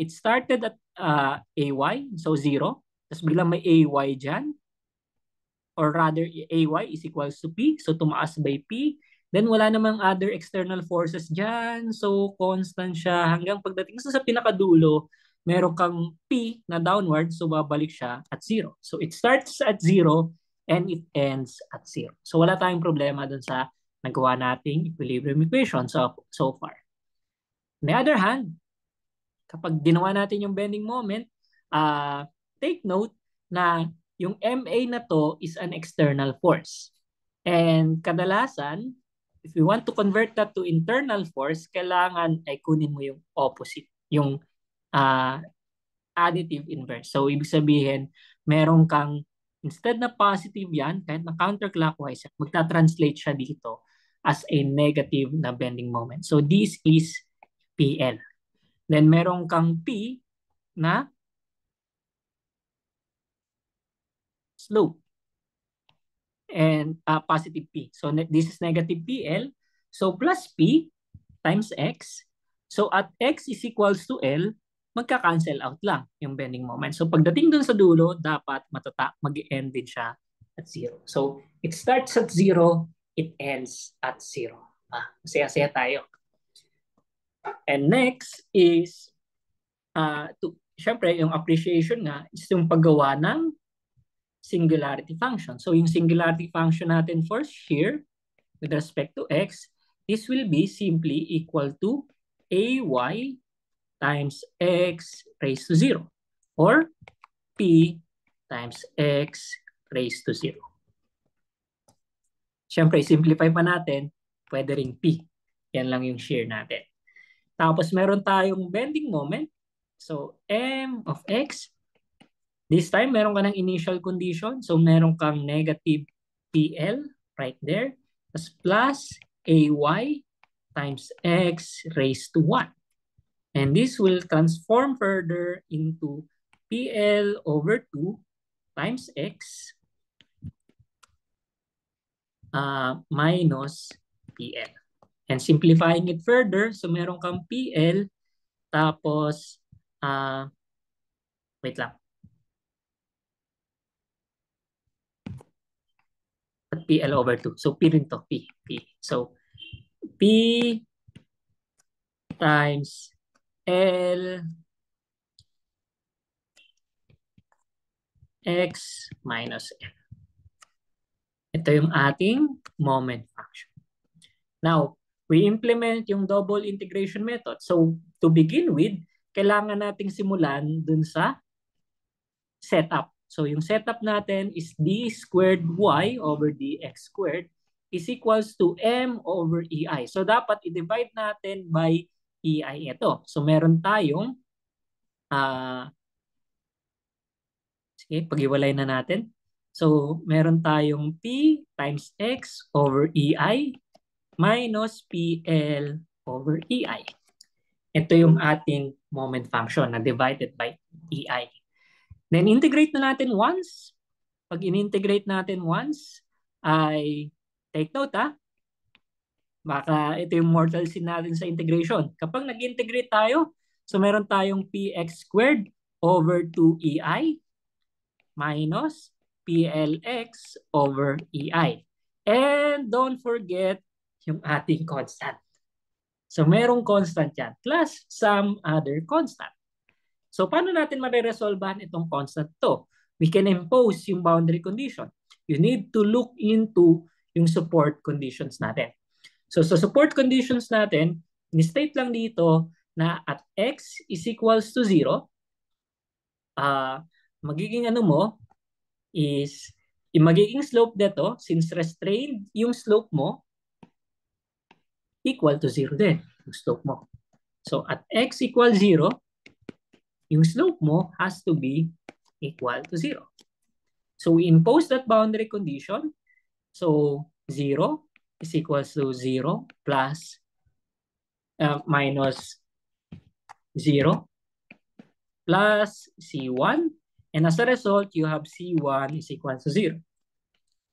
it started at ay, so 0. Tapos biglang may ay dyan. Or rather, ay is equals to p. So tumaas by p. Then wala namang other external forces dyan. So constant siya hanggang pagdating sa pinakadulo, meron kang p na downward, so babalik siya at 0. So it starts at 0 and it ends at 0. So wala tayong problema dun sa nagawa nating equilibrium equation so far. On the other hand, kapag ginawa natin yung bending moment, take note na yung MA na to is an external force. And kadalasan, if you want to convert that to internal force, kailangan ay kunin mo yung opposite, yung additive inverse. So, ibig sabihin, meron kang, instead na positive yan, kahit na counterclockwise, magta-translate siya dito as a negative na bending moment. So, this is PL. Then, meron kang P na slope and positive P. So this is negative PL. So plus P times X. So at X is equals to L, magka-cancel out lang yung bending moment. So pagdating dun sa dulo, dapat mag-end din siya at 0. So it starts at 0, it ends at 0. Masaya-saya tayo. And next is, syempre yung appreciation nga, is yung paggawa ng singularity function. So yung singularity function natin for shear with respect to x, this will be simply equal to ay times x raised to 0 or p times x raised to 0. Siyempre, simplify pa natin, pwede ring p. Yan lang yung shear natin. Tapos meron tayong bending moment. So m of x, this time, meron ka ng initial condition. So, meron kang negative PL right there. Plus AY times X raised to 1. And this will transform further into PL over 2 times X minus PL. And simplifying it further, so meron kang PL, tapos, wait lang. PL over 2. So, P rin to. P. So, P times L X minus L. Ito yung ating moment function. Now, we implement yung double integration method. So, to begin with, kailangan nating simulan dun sa setup. So yung setup natin is d squared y over dx squared is equals to m over ei. So dapat i-divide natin by ei ito. So meron tayong, sige, pag-iwalay na natin. So meron tayong p times x over ei minus pl over ei. Ito yung ating moment function na divided by ei. Then integrate na natin once. Pag in-integrate natin once, ay take note baka ito yung mortal sin natin sa integration. Kapag nag-integrate tayo, So meron tayong px squared over 2ei minus plx over ei. And don't forget yung ating constant. So merong constant yan plus some other constant. So paano natin mariresolbahan itong constant to? We can impose yung boundary condition. You need to look into yung support conditions natin. So sa support conditions natin, ni-state lang dito na at x is equals to 0, magiging ano mo is yung magiging slope dito, since restrained yung slope mo, equal to 0 din yung slope mo. So at x equals 0, yung slope mo has to be equal to 0. So we impose that boundary condition. So 0 is equals to 0 plus minus 0 plus C1. And as a result, you have C1 is equal to 0.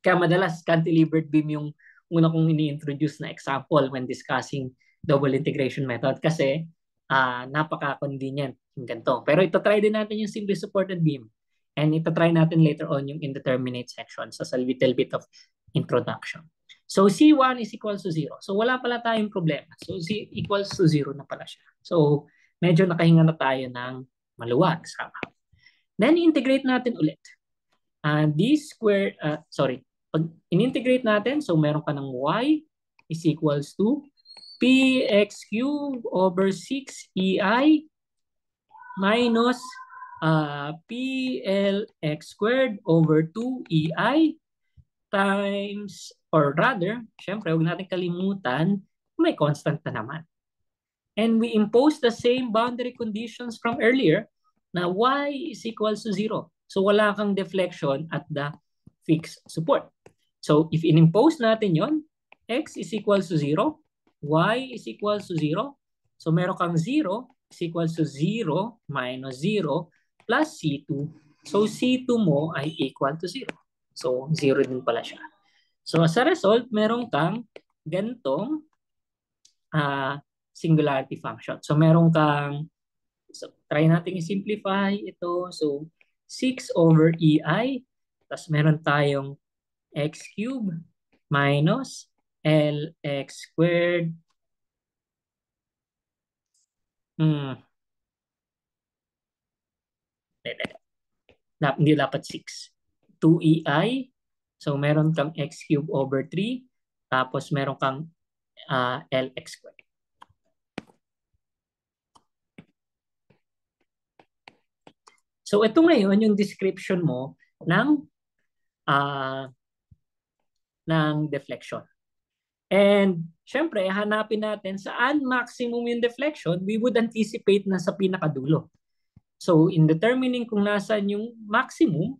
Kaya madalas cantilevered beam yung una kong ini-introduce na example when discussing double integration method kasi napaka-convenient yung ganito. Pero ito try din natin yung simply supported beam. And ito try natin later on yung indeterminate section sa little bit of introduction. So C1 is equals to 0. So wala pala tayong problema. So C equals to 0 na pala siya. So medyo nakahinga na tayo ng maluwag somehow. Then integrate natin ulit. This square, pag in-integrate natin, so meron ka ng y is equals to px cubed over 6ei minus plx squared over 2ei times, or rather, syempre, huwag natin kalimutan, may constant na naman. And we impose the same boundary conditions from earlier na y is equals to 0. So wala kang deflection at the fixed support. So if in-impose natin yon, x is equals to 0, y is equals to 0. So meron kang 0 is equals to 0 minus 0 plus C2. So C2 mo ay equal to 0. So 0 din pala siya. So as a result, meron kang gantong singularity function. So meron kang, so try natin i-simplify ito. So 6 over ei, tapos meron tayong x cubed minus lx squared. Hindi dapat 6. 2ei. So meron kang x cubed over 3. Tapos meron kang lx squared. So ito ngayon yung description mo ng deflection. And syempre, hanapin natin saan maximum yung deflection, we would anticipate na sa pinakadulo. So in determining kung nasaan yung maximum,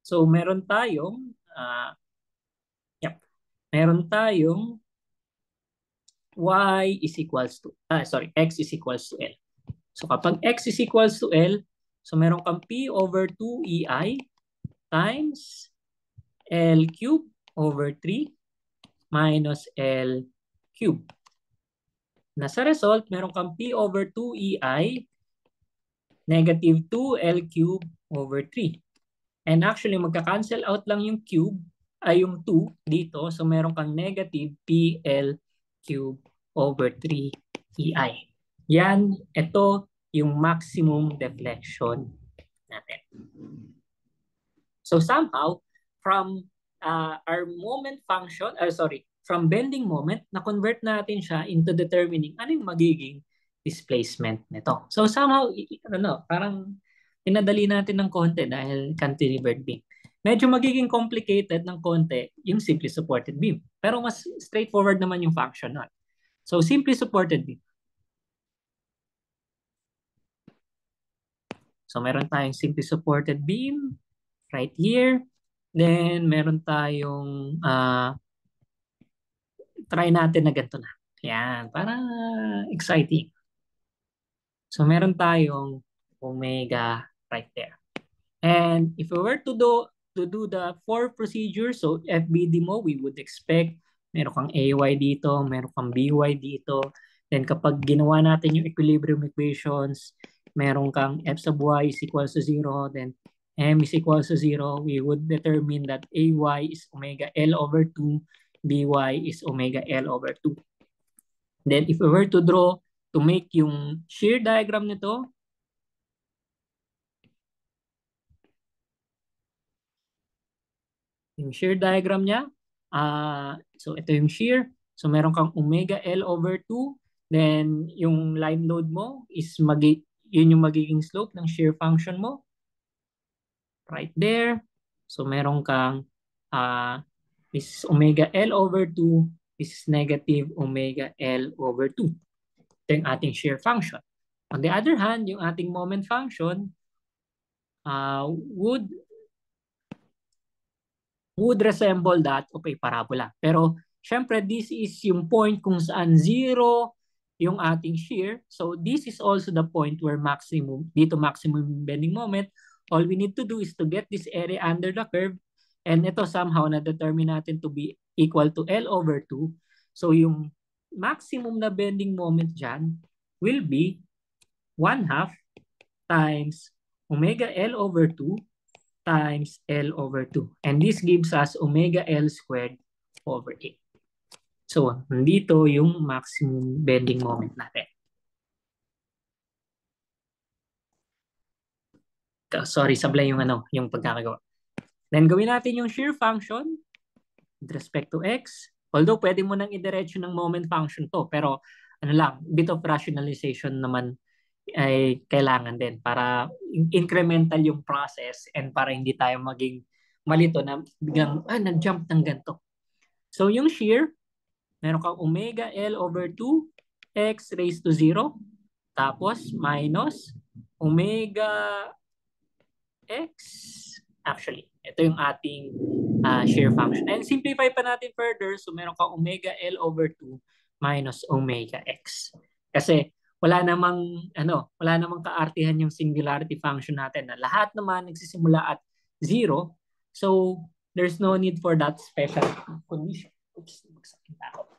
so meron tayong y is equals to, x is equals to L. So kapag x is equals to L, so meron kang P over 2ei times L cube over 3 minus L cube. Na sa result, meron kang P over 2ei negative 2L cube over 3. And actually, magka-cancel out lang yung cube, ay yung 2 dito. So meron kang negative PL cube over 3ei. Yan, ito yung maximum deflection natin. So somehow, from our moment function, from bending moment, na-convert natin siya into determining ano yung magiging displacement nito. So somehow, parang pinadali natin ng konti dahil cantilevered beam. Medyo magiging complicated ng konti yung simply supported beam. Pero mas straightforward naman yung function nun. So simply supported beam. So meron tayong simply supported beam right here. Then meron tayong try natin na ganito na. Yan, para exciting. So meron tayong omega right there. And if we were to do the 4 procedures, so FBD mo, we would expect Meron kang AY dito, meron kang BY dito. Then kapag ginawa natin yung equilibrium equations, meron kang f sub y is equals to 0, then m is equals to 0, we would determine that AY is omega L over 2, BY is omega L over 2. Then if we were to draw, to make yung shear diagram nito, yung shear diagram niya, so ito yung shear. So meron kang omega L over 2, then yung line load mo is yun yung magiging slope ng shear function mo right there. So meron kang this is omega L over 2, this is negative omega L over 2. Ito yung ating shear function. On the other hand, yung ating moment function would resemble that of a parabola. Pero syempre, this is yung point kung saan zero yung ating shear. So this is also the point where maximum bending moment. All we need to do is to get this area under the curve, and ito somehow na-determine natin to be equal to L over 2. So yung maximum na bending moment dyan will be 1/2 times omega L over 2 times L over 2. And this gives us omega L squared over 8. So, nandito yung maximum bending moment natin. Sorry, sablay yung yung pagkakagawa. Then, gawin natin yung shear function with respect to x. Although, pwede mo nang idiretso ng moment function to. Pero, bit of rationalization naman ay kailangan din para incremental yung process and para hindi tayo maging malito na biglang, nag-jump ng ganito. So, yung shear, meron kang omega L over 2 x raised to 0 tapos minus omega x. Actually, ito yung ating shear function. And simplify pa natin further. So, meron kang omega L over 2 minus omega x. Kasi wala namang kaartihan yung singularity function natin na lahat naman nagsisimula at 0. So, there's no need for that special condition. Oops, magsakit ako.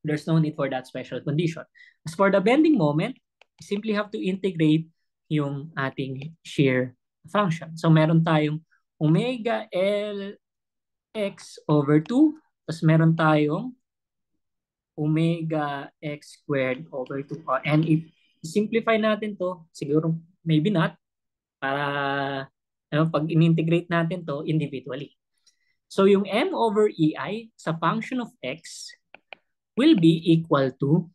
There's no need for that special condition. As for the bending moment, you simply have to integrate yung ating shear function. So meron tayong omega L x over 2, tapos meron tayong omega x squared over 2. And if simplify natin to, siguro maybe not, para pag in-integrate natin to individually. So yung m over ei sa function of x will be equal to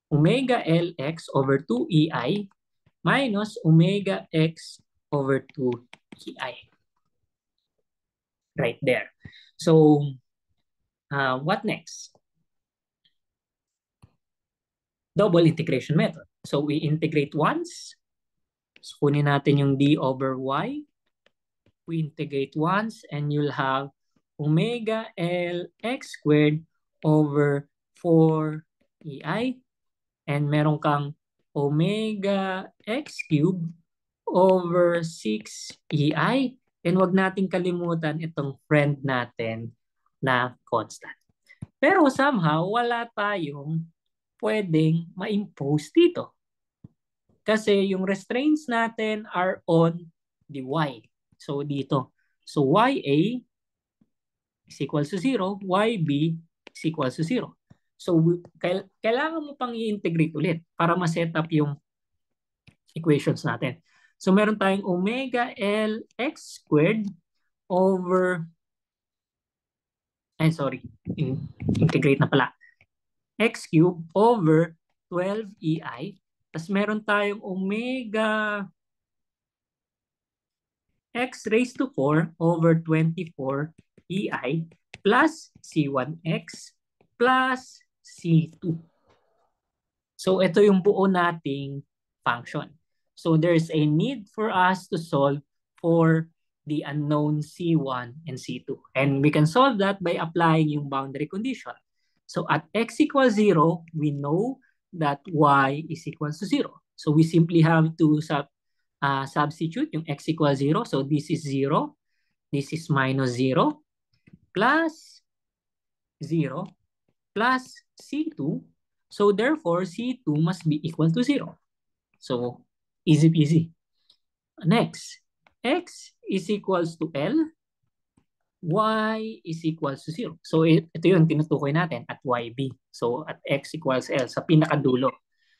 omega Lx over 2 ei minus omega x over 2 ei. Right there. So, what next? Double integration method. So, we integrate once. So, kunin natin yung d over y. We integrate once and you'll have omega Lx squared over 4 ei. And meron kang omega x cubed over 6 ei. And wag nating kalimutan itong friend natin na constant. Pero somehow, wala tayong pwedeng ma-impose dito. Kasi yung restraints natin are on the y. So dito. So ya is equals to 0, yb is equals to 0. So kailangan mo pang i-integrate ulit para ma-set up yung equations natin. So meron tayong omega Lx squared over, integrate na pala, x cubed over 12 ei. Tapos meron tayong omega x raised to 4 over 24 ei plus c1x plus c2. So ito yung buo nating function. So there's a need for us to solve for the unknown C1 and C2. And we can solve that by applying yung boundary condition. So at x equals 0, we know that y is equals to 0. So we simply have to substitute yung x equals 0. So this is 0. This is minus 0. Plus 0 plus C2. So therefore, C2 must be equal to 0. So easy peasy. Next, X is equals to L, Y is equals to 0. So ito yung tinutukoy natin at YB. So at X equals L sa pinakadulo.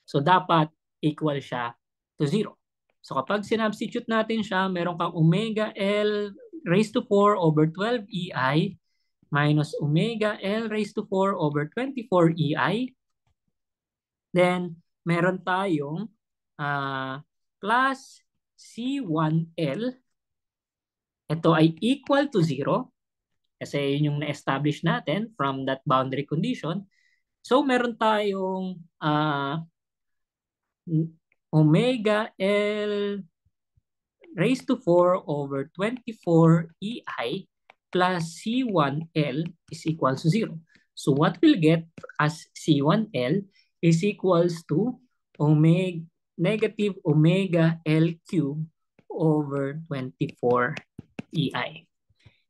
So dapat equal siya to 0. So kapag sinubstitute natin siya, meron kang omega L raised to 4 over 12 EI minus omega L raised to 4 over 24 EI. Then meron tayong plus C1L. Ito ay equal to 0 kasi yun yung na-establish natin from that boundary condition. So meron tayong omega L raised to 4 over 24 EI plus C1L is equals to 0. So what we'll get as C1L is equals to negative omega L cube over 24 EI.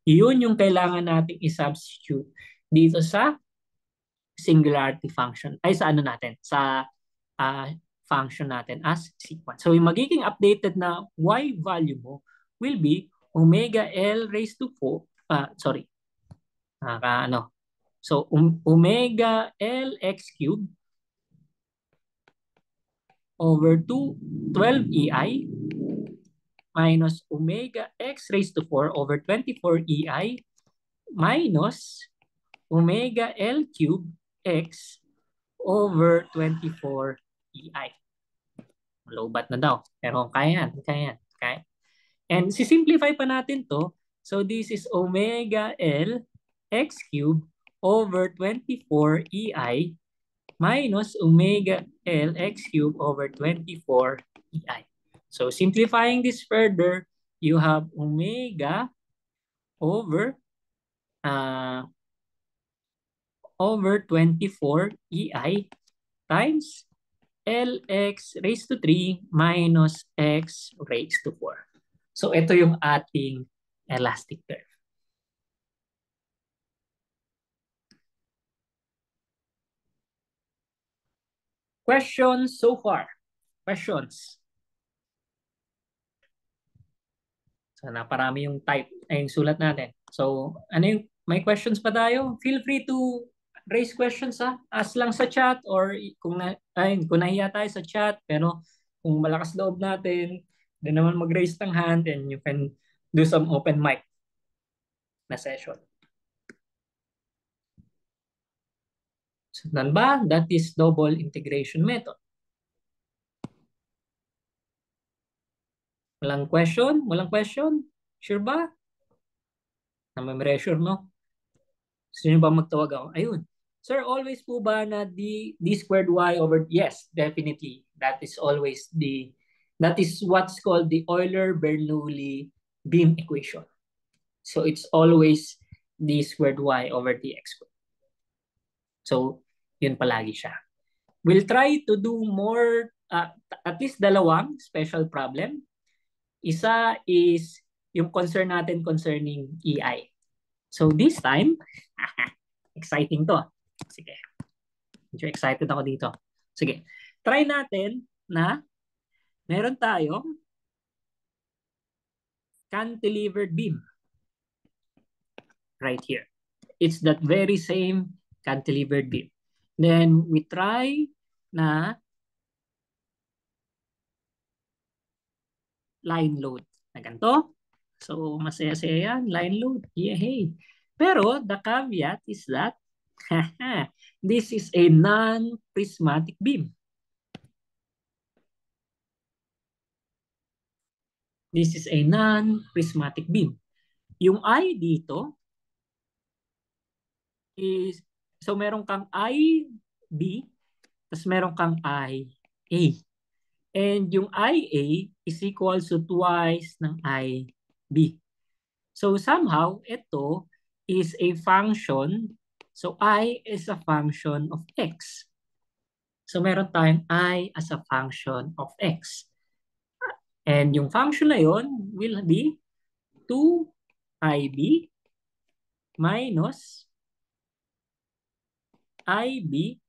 Yun yung kailangan nating i-substitute dito sa singularity function. Ay sa ano natin, sa function natin as sequence. So yung magiging updated na y value mo will be omega L raised to 4, So omega L x cubed over 12 EI minus omega x raised to 4 over 24 EI minus omega L cube x over 24 EI. Low-bat na daw. Pero kaya yan. Kaya. And si-simplify pa natin to. So this is omega L x cube over 24 EI minus omega L x cube over 24 EI. So simplifying this further, you have omega over 24 EI times Lx raised to 3 minus x raised to 4. So ito yung ating elastic curve. Questions so far? Questions? So naparami yung yung sulat natin. So ano yung, may questions pa tayo? Feel free to raise questions Ask lang sa chat or kung nahiya tayo sa chat pero kung malakas loob natin, then naman mag-raise ng hand and you can do some open mic na session. Sundan ba? That is double integration method. Walang question? Walang question? Sure ba? Namamressure, no? Sino ba magtawag ako? Ayun. Sir, always po ba na d squared y over... Yes, definitely. That is always that is what's called the Euler-Bernoulli beam equation. So it's always d squared y over dx squared. So, yun palagi siya. We'll try to do more, at least dalawang special problem. Isa is yung concern natin concerning EI. So this time, exciting to. Sige. Medyo excited ako dito. Sige. Try natin na meron tayong cantilevered beam. Right here. It's that very same cantilevered beam. Then we try na line load na ganito. So masaya-saya yan, line load. Yay! Pero the caveat is that this is a non-prismatic beam. This is a non-prismatic beam. Yung I dito is, so meron kang IB, tapos meron kang IA. And yung IA is equal to twice ng IB. So somehow, ito is a function. So I is a function of X. So meron tayong I as a function of X. And yung function na yon will be 2IB minus IB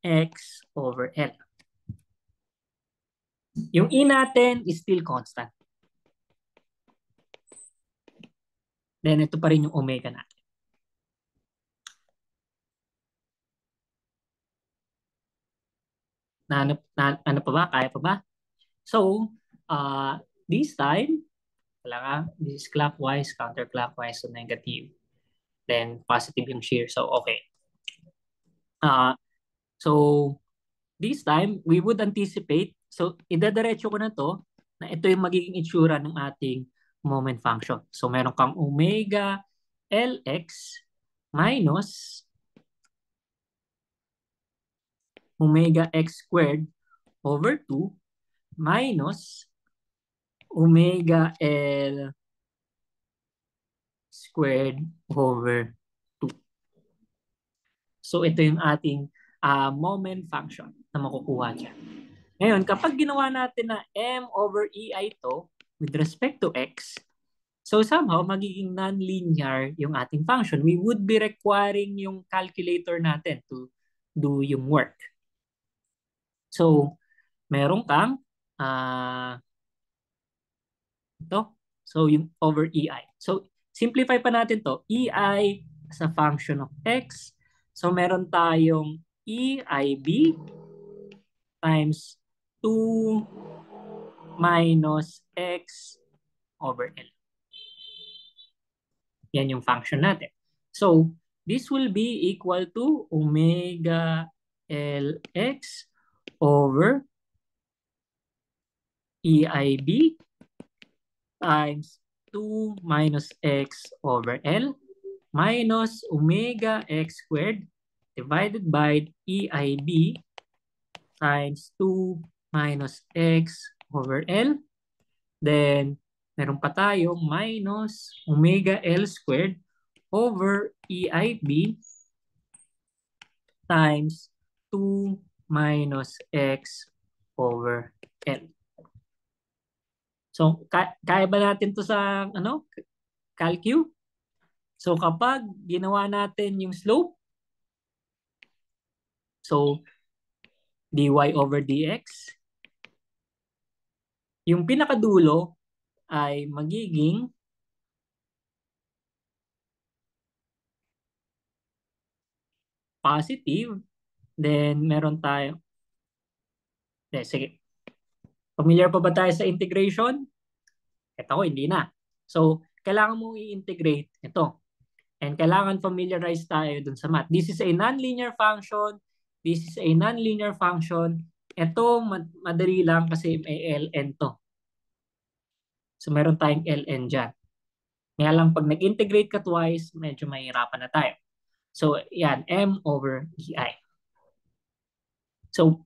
X over L. Yung E natin is still constant. Then ito pa rin yung omega natin. Ano pa ba? Kaya pa ba? So, this time, this is clockwise, counterclockwise, so negative. Then positive yung shear. So, okay. So, this time, we would anticipate, so idadiretso ko na to, na ito yung magiging itsura ng ating moment function. So, meron kang omega Lx minus omega x squared over 2 minus omega L squared over 2. So, ito yung ating moment function na makukuha dyan. Ngayon, kapag ginawa natin na m over ei to with respect to x, so somehow magiging non-linear yung ating function. We would be requiring yung calculator natin to do yung work. So, meron kang ito. So, yung over ei. So, simplify pa natin to. Ei as a function of x. So, meron tayong eib times 2 minus x over L. Yan yung function natin. So, this will be equal to omega Lx over eib times 2 minus x over L minus omega x squared divided by eib times 2 minus x over L. Then, meron pa tayong minus omega L squared over eib times 2 minus x over L. So, kaya ba natin to sa calcu? So, kapag ginawa natin yung slope, so, dy over dx, yung pinakadulo ay magiging positive. Then, meron tayo. Sige. Familiar pa ba tayo sa integration? Ito ko, hindi na. So, kailangan mo i-integrate ito. And kailangan familiarize tayo dun sa math. This is a nonlinear function. This is a nonlinear function. Ito, madali lang kasi may ln to. So, meron tayong ln dyan. Kaya lang, pag nag-integrate ka twice, medyo mahirapan na tayo. So, yan, m over ei. So,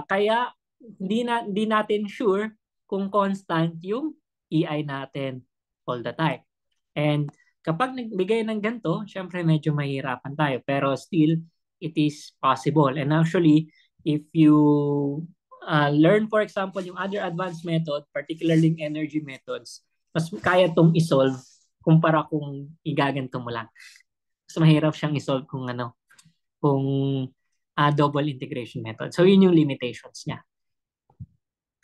kaya hindi natin sure kung constant yung ei natin all the time. And kapag nagbigay ng ganito, syempre medyo mahirapan tayo. Pero still, it is possible. And actually, if you learn, for example, yung other advanced method, particularly yung energy methods, mas kaya tong isolve kumpara kung igaganto mo lang. Mas mahirap siyang isolve kung double integration method. So, yun yung limitations niya.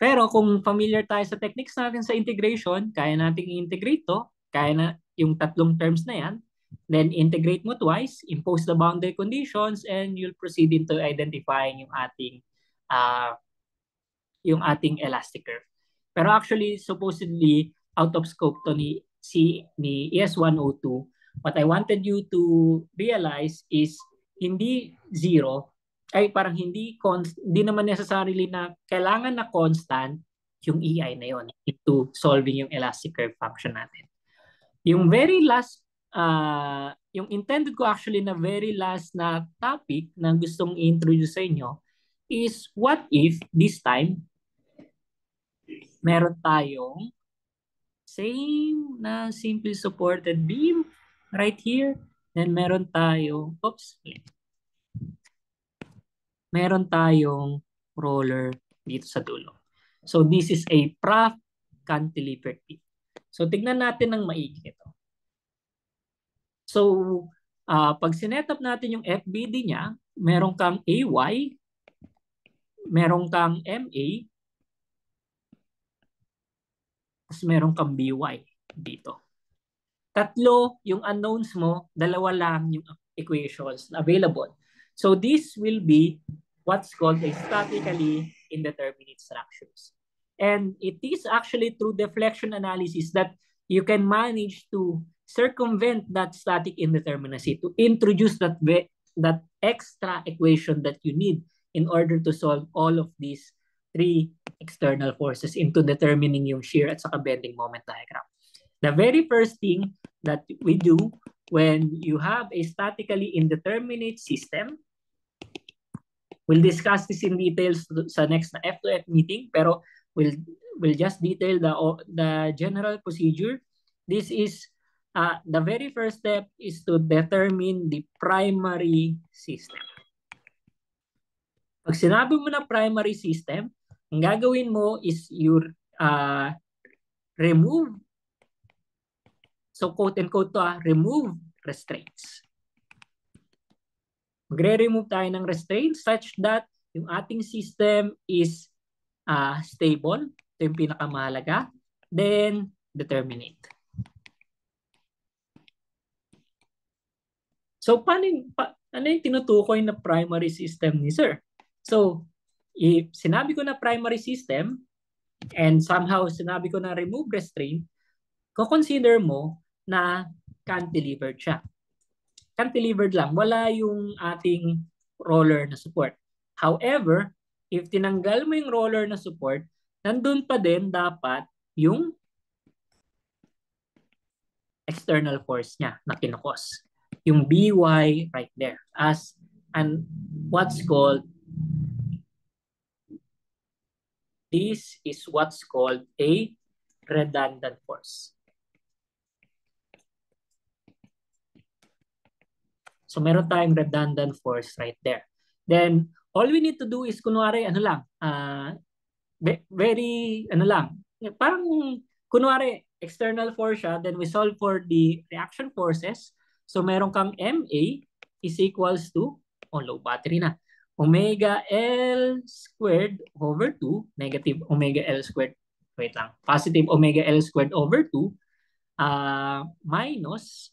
Pero kung familiar tayo sa techniques natin sa integration, kaya nating i-integrate to, kaya na yung tatlong terms na yan, then integrate mo twice, impose the boundary conditions, and you'll proceed into identifying yung ating elastic curve. Pero actually, supposedly, out of scope to ni ES102, what I wanted you to realize is hindi zero, ay parang hindi naman necessarily na kailangan na constant yung EI na yon into solving yung elastic curve function natin. Yung very last, yung intended ko actually na very last na topic na gustong i-introduce sa inyo is what if this time meron tayong same na simply supported beam right here. Then meron tayong, meron tayong roller dito sa dulo. So this is a Pratt cantilever beam. So tignan natin ng maigi ito. So pag sinet up natin yung FBD niya, meron kang AY, meron kang MA, tapos meron kang BY dito. Tatlo yung unknowns mo, dalawa lang yung equations available. So this will be what's called a statically indeterminate structures. And it is actually through deflection analysis that you can manage to circumvent that static indeterminacy, to introduce that extra equation that you need in order to solve all of these three external forces into determining yung shear at saka bending moment diagram. The very first thing that we do when you have a statically indeterminate system, we'll discuss this in details sa next na F2F meeting, pero we'll just detail the general procedure. This is the very first step is to determine the primary system. Pag sinabi mo na primary system, ang gagawin mo is you remove, so quote-unquote to, remove restraints. Magre-remove tayo ng restraints such that yung ating system is stable. Ito yung pinakamahalaga. Then, determinate. So, ano yung tinutukoy na primary system ni sir? So, if sinabi ko na primary system and somehow sinabi ko na remove restraint, consider mo na cantilevered siya. Cantilevered lang, wala yung ating roller na support. However, if tinanggal mo yung roller na support, nandun pa din dapat yung external force niya na kinukos. Yung BY right there as what's called, this is what's called a redundant force. So meron tayong redundant force right there. Then all we need to do is kunwari parang kunwari external force siya, then we solve for the reaction forces. So meron kang MA is equals to, low battery na, omega L squared over 2, negative omega L squared, positive omega L squared over 2, minus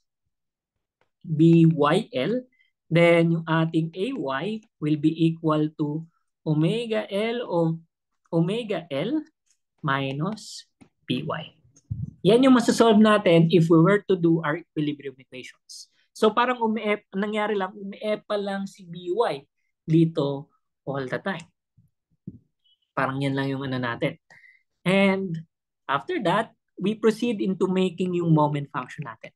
BYL, then yung ating AY will be equal to omega L minus BY. Yan yung masasolve natin if we were to do our equilibrium equations. So parang nangyari lang, pa lang si BY dito all the time. Parang yan lang yung natin. And after that, we proceed into making yung moment function natin.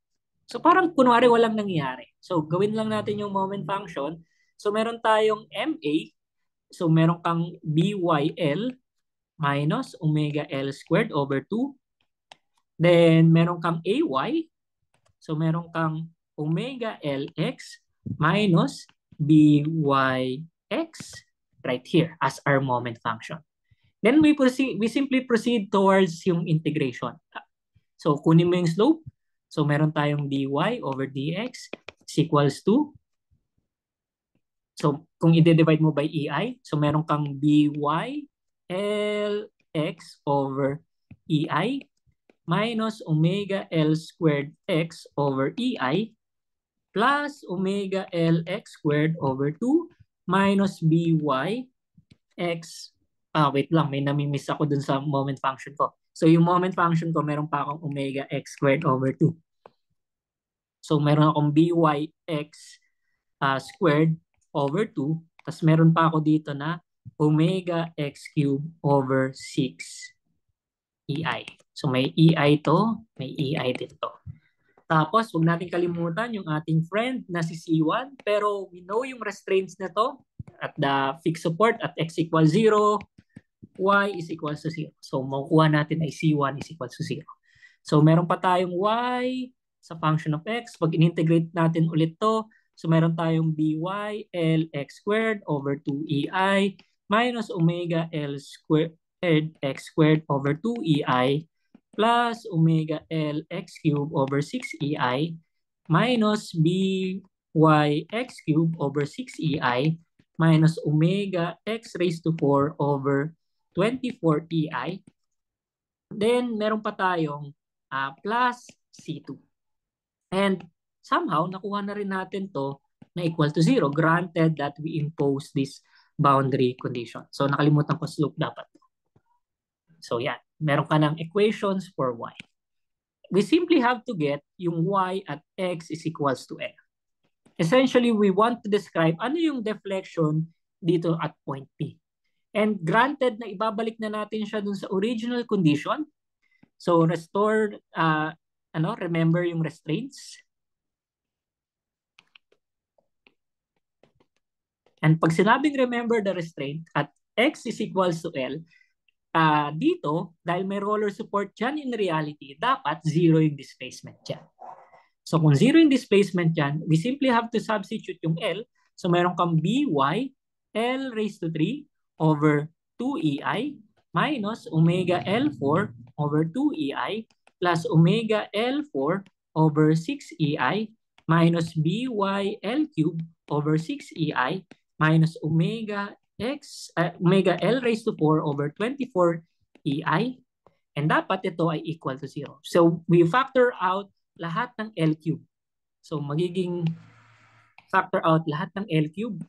So parang kunwari walang nangyayari. So gawin lang natin yung moment function. So meron tayong MA. So meron kang BYL minus omega L squared over 2. Then meron kang AY. So meron kang omega LX minus BYX right here as our moment function. Then we simply proceed towards yung integration. So kunin mo yung slope. So meron tayong dy over dx is equals to, so kung i-divide mo by EI, so meron kang by Lx over EI minus omega L squared x over EI plus omega Lx squared over 2 minus by x. Wait lang, may nami-miss ako dun sa moment function ko. So yung moment function ko, meron pa akong omega x squared over 2. So meron akong byx squared over 2. Tapos meron pa ako dito na omega x cubed over 6 EI. So may EI to, may EI dito. Tapos huwag natin kalimutan yung ating friend na si C1. Pero we know yung restraints na to at the fixed support at x equals 0, y is equals to 0. So makukuha natin ay C1 is equals to 0. So meron pa tayong y sa function of x. Pag in-integrate natin ulit to, so meron tayong by Lx squared over 2EI minus omega L squared x squared over 2EI plus omega Lx cubed over 6EI minus x cubed over 6ei minus omega x raised to 4 over 24ei. Then, meron pa tayong plus C2. And somehow, nakuha na rin natin to na equal to 0, granted that we impose this boundary condition. So, nakalimutan ko slope dapat. So, yan. Meron ka ng equations for y. We simply have to get yung y at x is equals to L. Essentially, we want to describe ano yung deflection dito at point P. And granted na ibabalik na natin siya dun sa original condition. So, restore, remember yung restraints. And pag sinabing remember the restraint at x is equals to L, dito, dahil may roller support dyan in reality, dapat 0 yung displacement dyan. So kung 0 yung displacement dyan, we simply have to substitute yung L. So meron kang by L raised to 3 over 2ei minus omega L4 over 2ei plus omega L4 over 6ei minus by L cubed over 6ei minus omega L raised to 4 over 24 ei, and dapat ito ay equal to 0. So we factor out lahat ng L cube. So magiging factor out lahat ng L cube.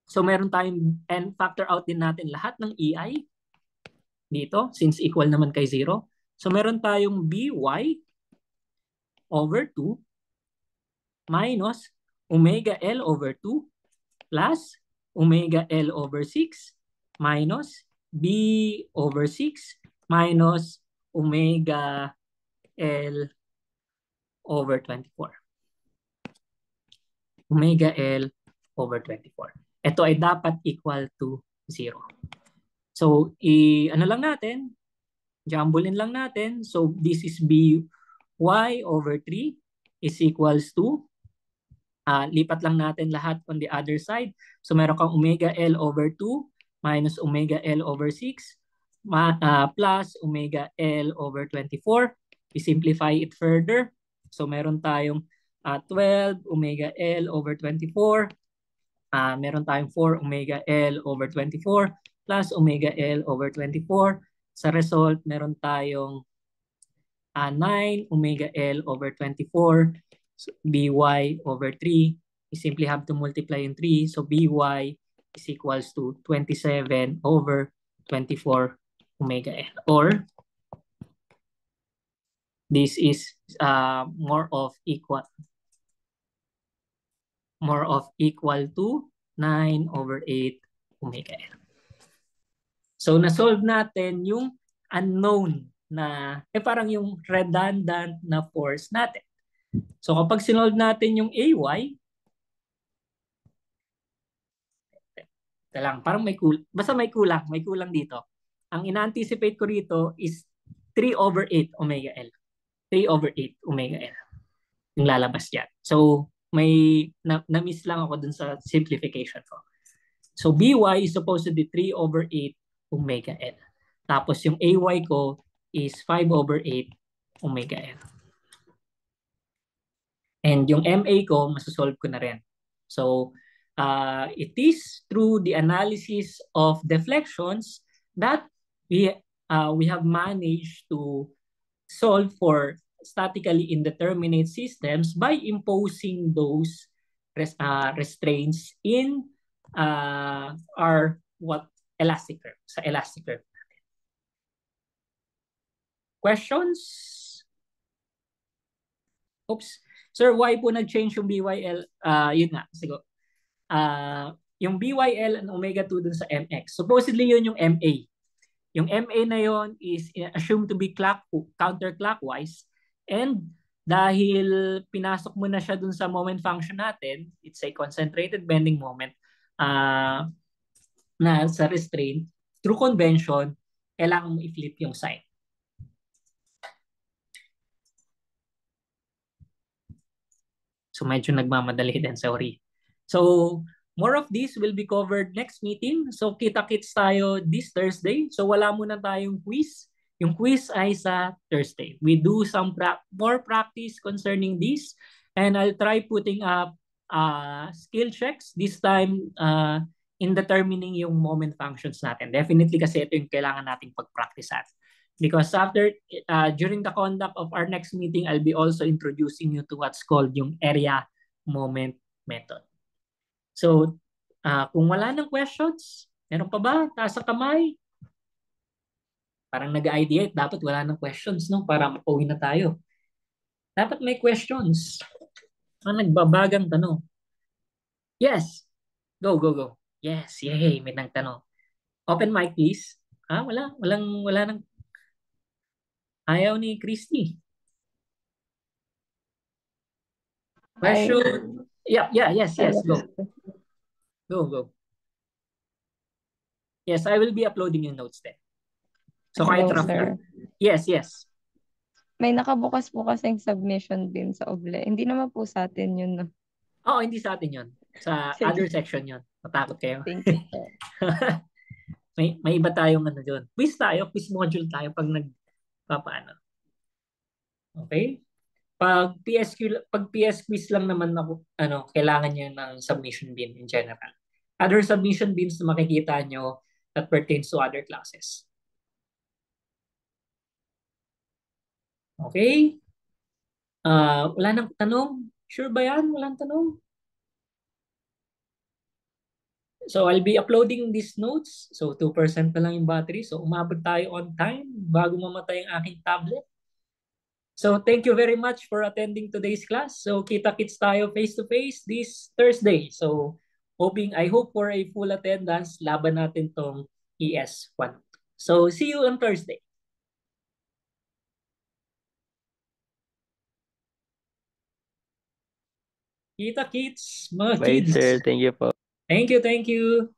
So meron tayong, and factor out din natin lahat ng ei dito since equal naman kay 0. So meron tayong by over 2 minus omega L over 2 plus omega L over 6 minus B over 6 minus omega L over 24. Omega L over 24. Ito ay dapat equal to 0. So, ano lang natin? Jumble in lang natin. So, this is by over 3 is equals to lipat lang natin lahat on the other side. So meron kang omega L over 2 minus omega L over 6 plus omega L over 24. I-simplify it further. So meron tayong 12 omega L over 24. Meron tayong 4 omega L over 24 plus omega L over 24. Sa result, meron tayong 9 omega L over 24. So, by over 3, you simply have to multiply yung 3. So by is equals to 27 over 24 omega L. Or this is more of equal to 9 over 8 omega L. So na-solve natin yung unknown na parang yung redundant na force natin. So kapag sinolve natin yung AY, parang basta may kulang dito. Ang ina-anticipate ko rito is 3 over 8 omega L. 3 over 8 omega L. Yung lalabas dyan. So may na-miss lang ako dun sa simplification ko. So BY is supposed to be 3 over 8 omega L. Tapos yung AY ko is 5 over 8 omega L. And yung MA ko, masasolve ko na rin. So, it is through the analysis of deflections that we have managed to solve for statically indeterminate systems by imposing those restraints in our elastic curve, sa elastic curve. Questions? Oops. Sir, why po nag-change yung BYL? Yun nga, siguro. Yung BYL and omega 2 dun sa MX. Supposedly yun yung MA. Yung MA na yun is assumed to be counterclockwise. And dahil pinasok mo na siya dun sa moment function natin, it's a concentrated bending moment na sa restraint, through convention, kailangan mo i-flip yung sign. So medyo nagmamadali din, sorry. So more of this will be covered next meeting. So kita-kits tayo this Thursday. So wala muna tayong quiz. Yung quiz ay sa Thursday. We do some more practice concerning this. And I'll try putting up skill checks. This time, in determining yung moment functions natin. Definitely kasi ito yung kailangan nating pag-practicean. Because during the conduct of our next meeting, I'll be also introducing you to what's called yung area moment method. So, kung wala ng questions, meron pa ba? Taas ang kamay. Parang nag-ideate, dapat wala ng questions, no? Para mapauwi na tayo. Dapat may questions. Nagbabagang tanong. Yes. Go, go, go. Yes, yay, may nagtanong. Open mic, please. Wala nang ayaw ni Christy. Question. Yes, go. Go. Yes, I will be uploading yung notes then. So, kahit Hello, rough sir. lang. Yes. May nakabukas po kasing submission din sa Oble. Hindi naman po sa atin yun, no? Oo, hindi sa atin yun. Sa other Sige. section yun. Matakot kayo. Thank you, sir. may iba tayong ano doon. Quiz module tayo pag nagpapaano. Okay? Pag PS quiz lang naman ako, kailangan niyo ng submission bin in general. Other submission bins na makikita nyo that pertains to other classes. Okay? Wala nang tanong? Sure ba yan? Walang tanong? So, I'll be uploading these notes. So, 2% na lang yung battery. So, umabot tayo on time bago mamatay ang aking tablet. So, thank you very much for attending today's class. So, kita-kits tayo face-to-face this Thursday. So, I hope for a full attendance. Laban natin tong ES1. So, see you on Thursday. Kita-kits, mga Bye, kids. sir. Thank you po. Thank you.